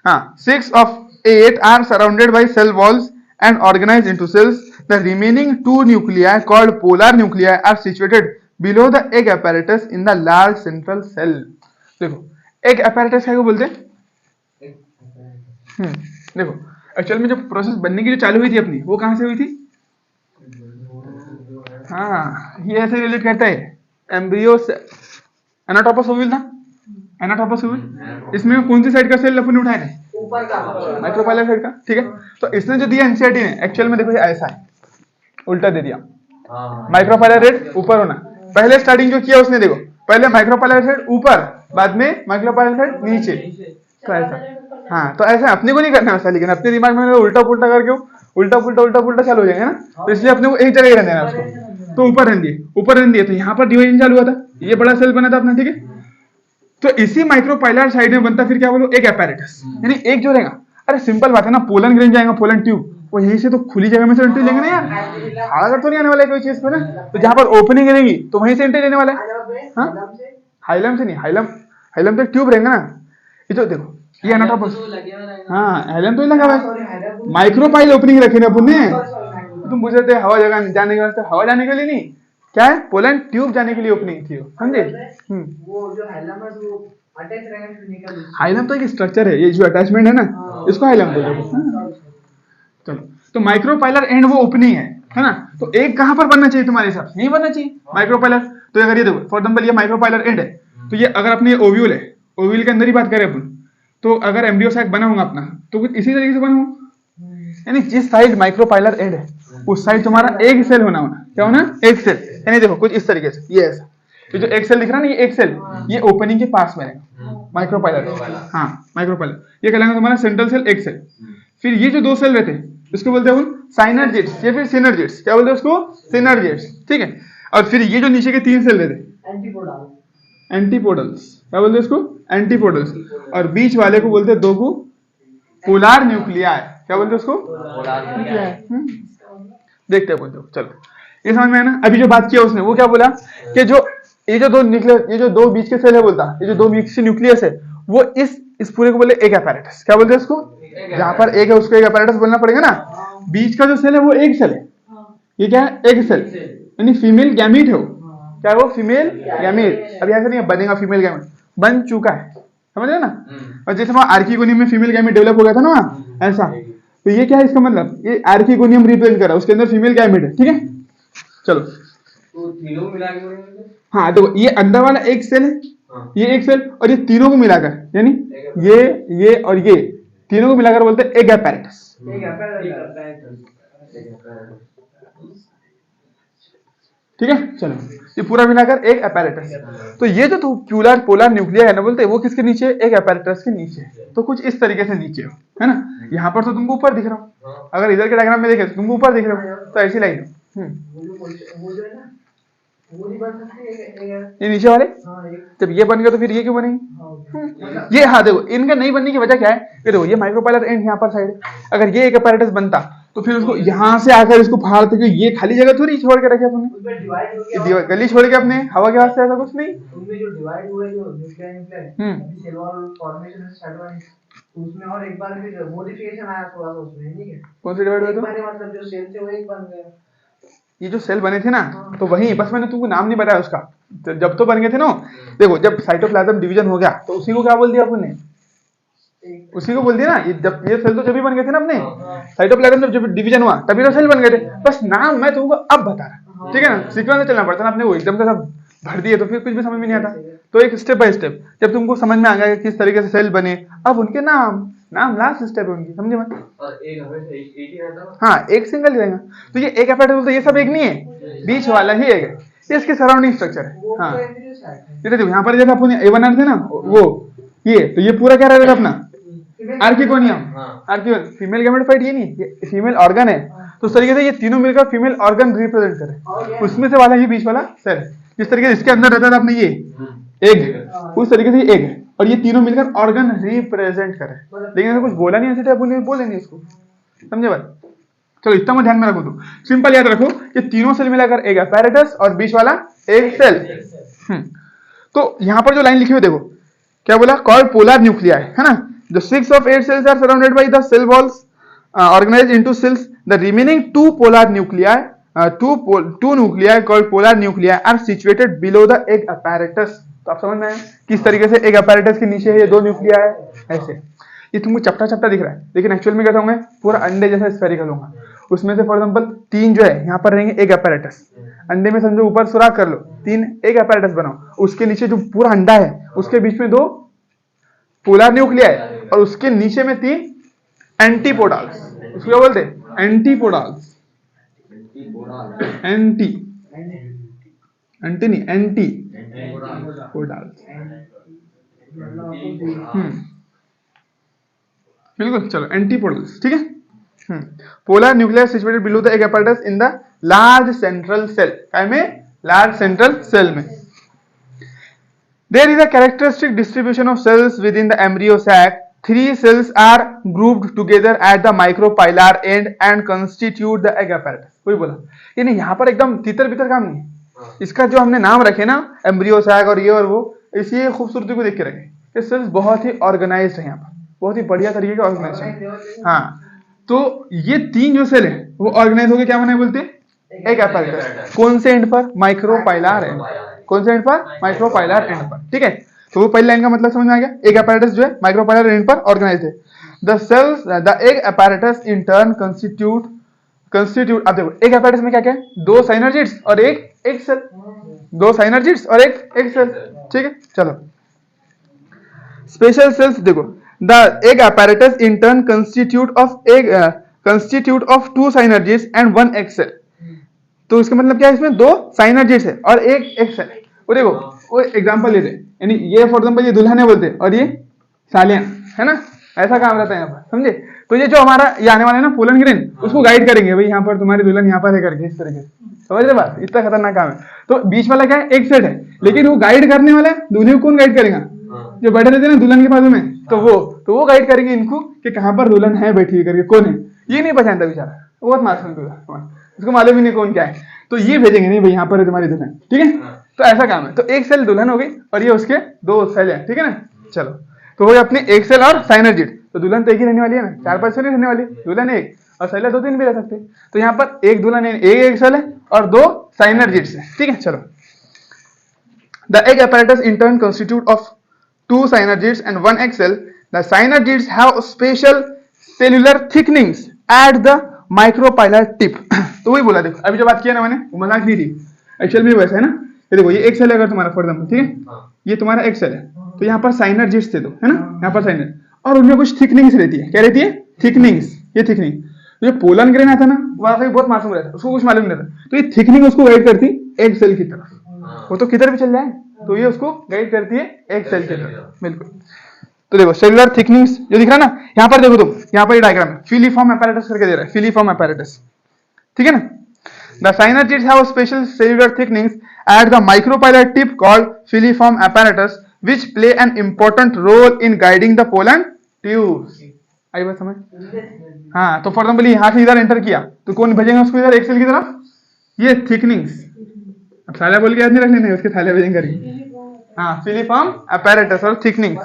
हाँ, 6 of 8 are surrounded by cell walls and organized into cells. The remaining 2 nuclei called polar nuclei are situated below the egg apparatus in the large central cell. देखो egg apparatus क्या को बोलते हैं? देखो एक्चुअल में जो प्रोसेस बनने की जो चालू हुई थी अपनी, वो कहां से हुई थी? हाँ, ये ऐसे रिलेट करता है एम्ब्रियो से, एनाटोपस ओविल था, एनाटोपस ओविल, इसमें कौन सी साइड का सेल अपन उठाए थे? ऊपर का, माइक्रोपाइलर साइड का, ठीक है। तो इसने जो दिया एनसीईआरटी ने, एक्चुअल में देखो ये ऐसा है, उल्टा दे दिया, माइक्रोपाइलर हेड ऊपर होना। पहले स्टार्टिंग जो किया उसने, देखो पहले माइक्रोपाइलर हेड ऊपर, बाद में माइक्रोपाइलर हेड नीचे, तो ऐसा, हाँ, तो ऐसा अपने को नहीं करना वैसा, लेकिन अपने दिमाग में उल्टा पुल्टा करके उल्टा पुल्टा चालू हो जाएगा ना, तो इसलिए अपने को एक जगह ही रहने देना उसको, तो ऊपर रहने दिए, तो यहाँ पर डिवीजन चालू हुआ था, ये बड़ा सेल बना था अपना, ठीक है। तो इसी माइक्रोपाइलर साइड में बनता फिर क्या बोलो, एक apparatus, यानी एक जो रहेगा, अरे सिंपल बात है ना, पोलन ग्रेन जाएगा, पोलन ट्यूब, वो यहीं से तो खुली जगह में से एंट्री लेंगे ना यार, हालांकि तो नहीं आने वाला है कोई चीज पे ना, तो जहां पर ओपनिंग रहेगी तो वहीं से एंट्री लेने वाला है। हाँ, हाइलम से नहीं, हाइलम तो ट्यूब रहेगा ना, ये तो देखो ये एनाटोपस, हाँ हाइलम तो ही लगा हुआ है, माइक्रोपाइल ओपनिंग रखे ना अपन ने, तुम पूछ रहे थे हवा जगह जाने के वास्ते, हवा जाने के लिए नहीं, क्या है, पोलन ट्यूब जाने के लिए ओपनिंग थी, समझे? वो जो हाइलम है वो अटैच रहेगा फिजिकली, हाइलम तो एक स्ट्रक्चर है, ये जो अटैचमेंट है ना, इसको हाइलम बोलते हैं। चलो, तो माइक्रोपाइलर एंड वो ओपनिंग है ना, तो एक कहां पर बनना चाहिए तुम्हारे हिसाब से? नहीं बनना चाहिए माइक्रोपाइलर। तो अगर ये देखो फॉर एग्जांपल ये माइक्रोपाइलर एंड है, तो ये अगर अपने ओव्यूल है, ओव्यूल के अंदर ही बात करें अपन, तो अगर एम्ब्रियो सैक बना होगा अपना, तो कुछ इसी तरीके से बना होगा, यानी जिस साइड माइक्रोपाइलर एंड है उस साइड तुम्हारा एक सेल होना, क्या होना, एक सेल, यानी देखो कुछ इस तरीके से, ये ऐसा, ये जो एक सेल दिख रहा है ना, ये एक सेल, ये ओपनिंग के पास में रहेगा माइक्रोपाइलर, हाँ माइक्रोपाइलर, ये कहलाएगा तुम्हारा सेंट्रल सेल, एक सेल। फिर ये जो 2 सेल रहते हैं इसको बोलते हैं साइनर्जिड्स या फिर सिनर्जिड्स, क्या बोलते हैं उसको, सिनर्जिड्स, ठीक है। और फिर ये जो नीचे के 3 सेल रहते हैं एंटीपोडल्स, क्या बोलते हैं इसको, एंटीपोडल्स, और बीच वाले को बोलते हैं 2 को पोलार न्यूक्लियाई, क्या बोलते हैं उसको, देखते हैं बोलते, चलो ये समझ में है ना। अभी जो बात किया उसने, वो क्या बोला कि जो ये जो 2 न्यूक्लियस, ये जो 2 बीच के सेल है, बोलता ये जो 2 बीच के न्यूक्लियस है, वो इस पूरे को बोले एक apparatus, क्या बोलते हैं इसको, जहां पर एक है उसको एक apparatus बोलना पड़ेगा ना। बीच का जो सेल है वो एक सेल है, ये क्या है, एक सेल, यानी फीमेल गैमीट है वो, क्या है वो, फीमेल गैमीट। अभी ऐसा नहीं है बनेगा फीमेल गैमीट, बन चुका है, समझ रहे ना। और जैसे वहां आर्किगोनियम में फीमेल गैमीट डेवलप हो गया था ना वहां, ऐसा, तो ये क्या है, इसका मतलब ये आर्किगोनियम रिप्रेजेंट कर रहा है, उसके अंदर फीमेल गैमीट है, ठीक है। चलो, तो तीनों मिला के, हाँ देखो ये अंदर वाला एक सेल है, ये एक सेल, और ये तीनों को मिलाकर, यानी ये और ये तीनों को मिलाकर बोलते हैं एक apparatus, ठीक है। चलो, ये पूरा मिलाकर एक apparatus। तो ये जो पोलर पोलर न्यूक्लिया है ना, बोलते हैं वो किसके नीचे, एक apparatus के नीचे, तो कुछ इस तरीके से नीचे हो, है ना। यहाँ पर तो तुमको ऊपर दिख रहा हो, अगर इधर के डायग्राम में देखें तो तुमको ऊपर दिख रहा हो, तो ऐसी लाइन ये नीचे वाले, जब ये बन गए तो फिर ये क्यों बनेंगे, ये, हाँ देखो इनका नहीं बनने की वजह क्या है, ये देखो ये माइक्रोपाइलर एंड यहाँ पर साइड, अगर ये एक apparatus बनता तो फिर उसको यहाँ से आकर इसको फाड़ते, क्योंकि ये खाली जगह थोड़ी छोड़ के रखे अपने, गली छोड़ के अपने हवा के वास्ते, ऐसा कुछ नहीं। उनमें जो डिवाइड हुए जो न्यूक्लियर अभी सेल वॉल फॉर्मेशन स्टार्ट हुआ, उसमें और एक बार फिर मॉडिफिकेशन आया थोड़ा सा उसमें, ठीक है। कौन से डिवाइड हुए, तो मतलब जो सेल थे वो एक बन गए, ये जो सेल बने थे ना, तो वही, बस मैंने तुमको नाम नहीं बताया उसका, जब तो बन गए थे ना, देखो जब साइटोप्लाज्म डिवीजन हो गया तो उसी को क्या बोल दिया अपन ने, उसी को बोल दिया ना, जब ये सेल तो जब भी बन गए थे ना अपने, साइटोप्लाज्म जब डिवीजन हुआ तभी तो सेल बन गए थे, बस नाम मैं तुमको अब बता रहा, ठीक है ना, सीक्वेंस से चलना पड़ता ना अपने को, एकदम से सब भर दिए तो फिर कुछ भी समझ में नहीं आता, तो एक स्टेप बाय स्टेप जब तुमको समझ में आ गया किस तरीके से सेल बने, अब उनके नाम लास्ट स्टेप है उनकी, समझे मत, और एक हमेशा एक ही रहता है, हाँ एक सिंगल ही रहेगा। तो ये एक apparatus बोलते, ये सब एक नहीं है, बीच वाला ही एक है, ये इसके सराउंडिंग स्ट्रक्चर है। वो हाँ तो एम्ब्रियो साइड है। ये देखो यहाँ पर जैसे अपन A1R थे ना वो ये, तो ये पूरा क्या रहेगा अपना आर्किकोनियम। आर्किकोन फीमेल गैमेटोफाइट ये नहीं, ये फीमेल ऑर्गन है। तो उस तरीके से ये तीनों मिलकर फीमेल ऑर्गन रिप्रेजेंट करे, उसमें से वाला ये बीच वाला सेल। जिस तरीके से इसके अंदर रहता था अपने ये एग, उस तरीके से ये एग है, और ये तीनों मिलकर ऑर्गन रिप्रेजेंट करे। लेकिन ऐसा कुछ बोला नहीं ऐसे अपन बोले नहीं इसको, समझे बात। चलो इतना मैं ध्यान में रखो, तो सिंपल याद रखो कि तीनों सेल मिलाकर एक apparatus और बीच वाला एक सेल। तो यहाँ पर जो लाइन लिखी हुई देखो क्या बोला, कॉल्ड पोलर न्यूक्लियाई, है ना। The 6 of 8 cells are surrounded by the cell walls, organized into cells. The remaining two nuclei called polar nuclei are situated below the egg apparatus. तो आप समझ में आए किस तरीके से एग apparatus के नीचे है ये दो न्यूक्लिया है ऐसे। ये तुमको चपटा चपटा दिख रहा है, लेकिन एक्चुअल में क्या होंगे पूरा अंडे जैसा स्फेरिकल होगा। उसमें से फॉर एग्जांपल 3 जो है यहाँ पर रहेंगे एग apparatus। अंडे में समझो ऊपर सुराख कर लो, 3 एग apparatus बनाओ, उसके नीचे जो पूरा अंडा है उसके बीच में 2 पोलर न्यूक्लियाई, और उसके नीचे में 3 एंटीपोडाल्स। उसको क्या बोलते हैं, एंटीपोडाल्स। एंटी नहीं एंटीपोडाल्स। बिल्कुल, चलो एंटीपोडल्स, ठीक है। Polar nucleus situated below the egg apparatus in the large central cell. काय में, लार्ज सेंट्रल सेल में। There is a characteristic distribution of cells within the embryo sac. 3 cells are grouped together at the micropylar end and constitute the egg apparatus. कोई बोला ये नहीं, यहाँ पर एकदम तितर बितर काम नहीं है। इसका जो हमने नाम रखे ना एम्ब्रियो सैक और ये और वो, इसी खूबसूरती को देख के रखे। ये सेल्स बहुत ही ऑर्गेनाइज्ड है, यहाँ पर बहुत ही बढ़िया तरीके का ऑर्गेनाइजेशन। हाँ, तो ये 3 जो सेल है वो ऑर्गेनाइज होकर क्या बने बोलते हैं, एग apparatus। कौन से एंड पर, माइक्रोपाइलर एंड। कौन से एंड पर, माइक्रोपाइलर एंड पर, ठीक है। तो वो पहली लाइन का मतलब समझ में आ गया, एग apparatus जो है माइक्रोपाइलर एंड पर ऑर्गेनाइज है। The cells the egg apparatus in turn constitute अब देखो एग apparatus में क्या क्या है, 2 साइनर्जिड्स और एक सेल। 2 साइनर्जिड्स और एक सेल, ठीक है। चलो स्पेशल सेल्स देखो, the egg apparatus in turn constitute of 2 synergids and 1 egg cell। तो इसका मतलब क्या है, इसमें 2 साइनर्जिड्स है और एक सेल। वो देखो वो एग्जांपल लेते हैं, यानी ये फॉर एग्जांपल ये दुल्हन है बोलते हैं और ये सालियां, है ना, ऐसा काम रहता है यहाँ पर, समझे। तो ये जो हमारा ये आने वाला है ना पोलन ग्रेन, उसको गाइड करेंगे, भाई यहाँ पर तुम्हारी दुल्हन यहाँ पर है करके, इस तरीके से, समझ रहे बात। इतना खतरनाक काम है। तो बीच वाला क्या है, एक सेट है, लेकिन वो गाइड करने वाला है, दूल्हे को कौन गाइड करेगा, जो बैठे रहते हैं ना दुल्हन के बाजू में, तो वो गाइड करेंगे इनको कि कहाँ पर दुल्हन है बैठी करके, कौन है। ये नहीं पहचानता बेचारा, बहुत मासूम दुल्हन, उसको मालूम ही नहीं कौन क्या है। तो ये भेजेंगे, नहीं भाई यहाँ पर है तुम्हारी दुल्हन, ठीक है। तो ऐसा काम है। तो एक सेल दुल्हन हो गई और ये उसके 2 सेल है, ठीक है ना। चलो तो वो अपने एक सेल और साइनर्जिड। तो दुल्हन तो एक ही रहने वाली है ना, 4-5 सेल रहने वाली, दुल्हन एक और सेल 2-3 भी रह सकते हैं। तो यहाँ पर एक दुल्हन एक सेल है और 2 साइनर्जिड्स है, ठीक है। चलो the egg apparatus in turn constitute of 2 synergids and 1 egg cell. The synergids have special cellular thickenings at the micropylar tip। तो वही बोला, देखो अभी जो बात किया ना मैंने, वो मजाक नहीं थी, एक्चुअल में वैसा है ना। ये देखो ये एक सेल है अगर तुम्हारा फॉर एग्जांपल, ठीक है, ये तुम्हारा एक सेल है, तो यहाँ पर साइनर्जिड्स थे 2, है ना, यहाँ पर साइनर, और उनमें कुछ थिकनिंग्स रहती है। क्या रहती है, थिकनिंग्स। ये थिकनिंग जो पोलन ग्रेन आता ना, वहां से बहुत मासूम रहता है, उसको कुछ मालूम नहीं रहता। तो ये थिकनिंग उसको गाइड करती एक सेल की तरफ, वो तो किधर भी चल जाए, तो ये उसको गाइड करती है एक सेल की तरफ, बिल्कुल। तो देखो सेलुलर थिकनिंग्स जो दिख रहा है ना, यहाँ पर देखो तुम, यहाँ पर ये डायग्राम है, फिलीफॉर्म apparatus करके दे रहा है, फिलीफॉर्म apparatus, ठीक है ना। The synergids have special cellular thickenings at the micropylar tip called filiform apparatus, which play an important role in guiding the pollen tubes। आई बात समझ। हाँ, तो फॉर एग्जाम्पल यहाँ से इधर एंटर किया तो कौन भेजेंगे उसको इधर एक सेल की तरफ, ये थिकनिंग्स। अब थालिया बोल के याद नहीं रखने नहीं, उसके थालिया भेजेंगे करके। हाँ, फिलीफॉर्म apparatus और थिकनिंग्स,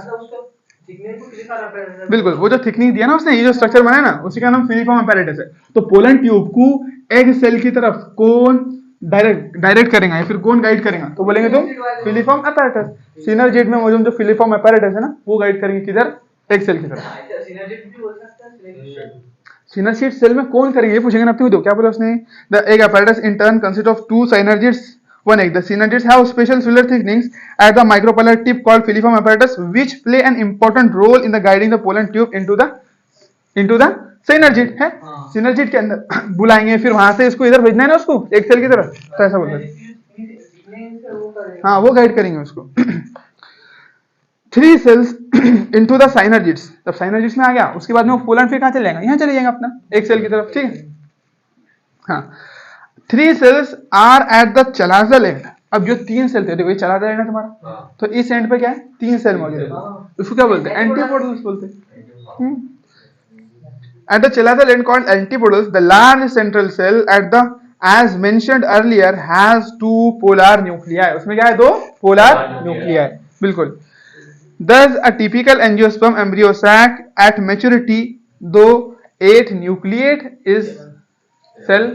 बिल्कुल। वो जो थिकनिंग दिया ना उसने, ये जो स्ट्रक्चर बनाया ना, उसी का नाम फिलीफॉर्म apparatus है। तो पोलन ट्यूब को एग सेल की तरफ कौन डायरेक्ट करेगा या फिर कौन गाइड करेगा, तो बोलेंगे तुम फिलीफॉर्म apparatus। सिनर्जिड में मौजूद जो फिलीफॉर्म apparatus है ना, वो गाइड करेंगे किधर, एग सेल की तरफ। सिनर्जिड सेल में कौन करेंगे ये पूछेंगे ना आपको। क्या बोला उसने, the egg apparatus in turn consist of 2 synergids, 1 egg। The synergids have special cellular thickenings at the micropylar tip called filiform apparatus, which play an important role in the guiding the pollen tube into the synergid है। synergid के अंदर बुलाएंगे, फिर वहां से इसको इधर भेजना है ना उसको एक सेल की तरफ, तो ऐसा बोलते हैं। करेगा। हाँ वो गाइड करेंगे उसको। 3 सेल्स इनटू द साइनर्जिड्स, तब साइनर्जिड्स में आ गया, उसके बाद में वो पोलैंड फिर कहाँ चले जाएगा, यहाँ चले जाएंगे अपना एक सेल की तरफ, ठीक है। हाँ 3 cells are at the chalazal end, अब जो 3 सेल थे, देखो ये चलाजल एंड है तुम्हारा, तो इस एंड पे क्या है 3 सेल मौजूद है, उसको क्या बोलते हैं, एंटीपोडल्स बोलते हैं। At the chalaza end called antipodes, the large central cell at the as mentioned earlier has 2 polar nuclei, उसमें क्या है 2 polar nuclei, बिल्कुल। Thus a typical angiosperm embryo sac at maturity, though 8 nucleate is cell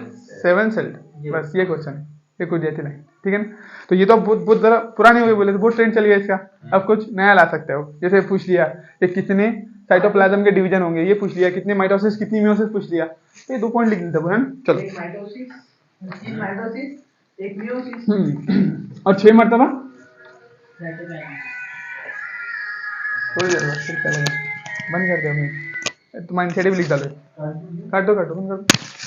7 celled, बस ये question है, ये कुछ जैसे नहीं, ठीक है ना। तो ये तो बहुत जरा पुराने हो गए, बोले तो बहुत ट्रेंड चल गया इसका, अब कुछ नया ला सकते हो, जैसे पूछ लिया कि कितने साइटोप्लाज्म के डिवीजन होंगे, ये पूछ लिया कितने माइटोसिस कितनी मियोसिस पूछ लिया, तो ये 2 पॉइंट लिख देते हैं, चलो। एक माइटोसिस, 3 माइटोसिस, एक मियोसिस और 6 मरतबा साइटोप्लाज्म। थोड़ी देर बाद फिर चलेगा, बंद कर दो, तुम्हारा इनिशिएटिव लिख डालो, काट दो बंद कर दो।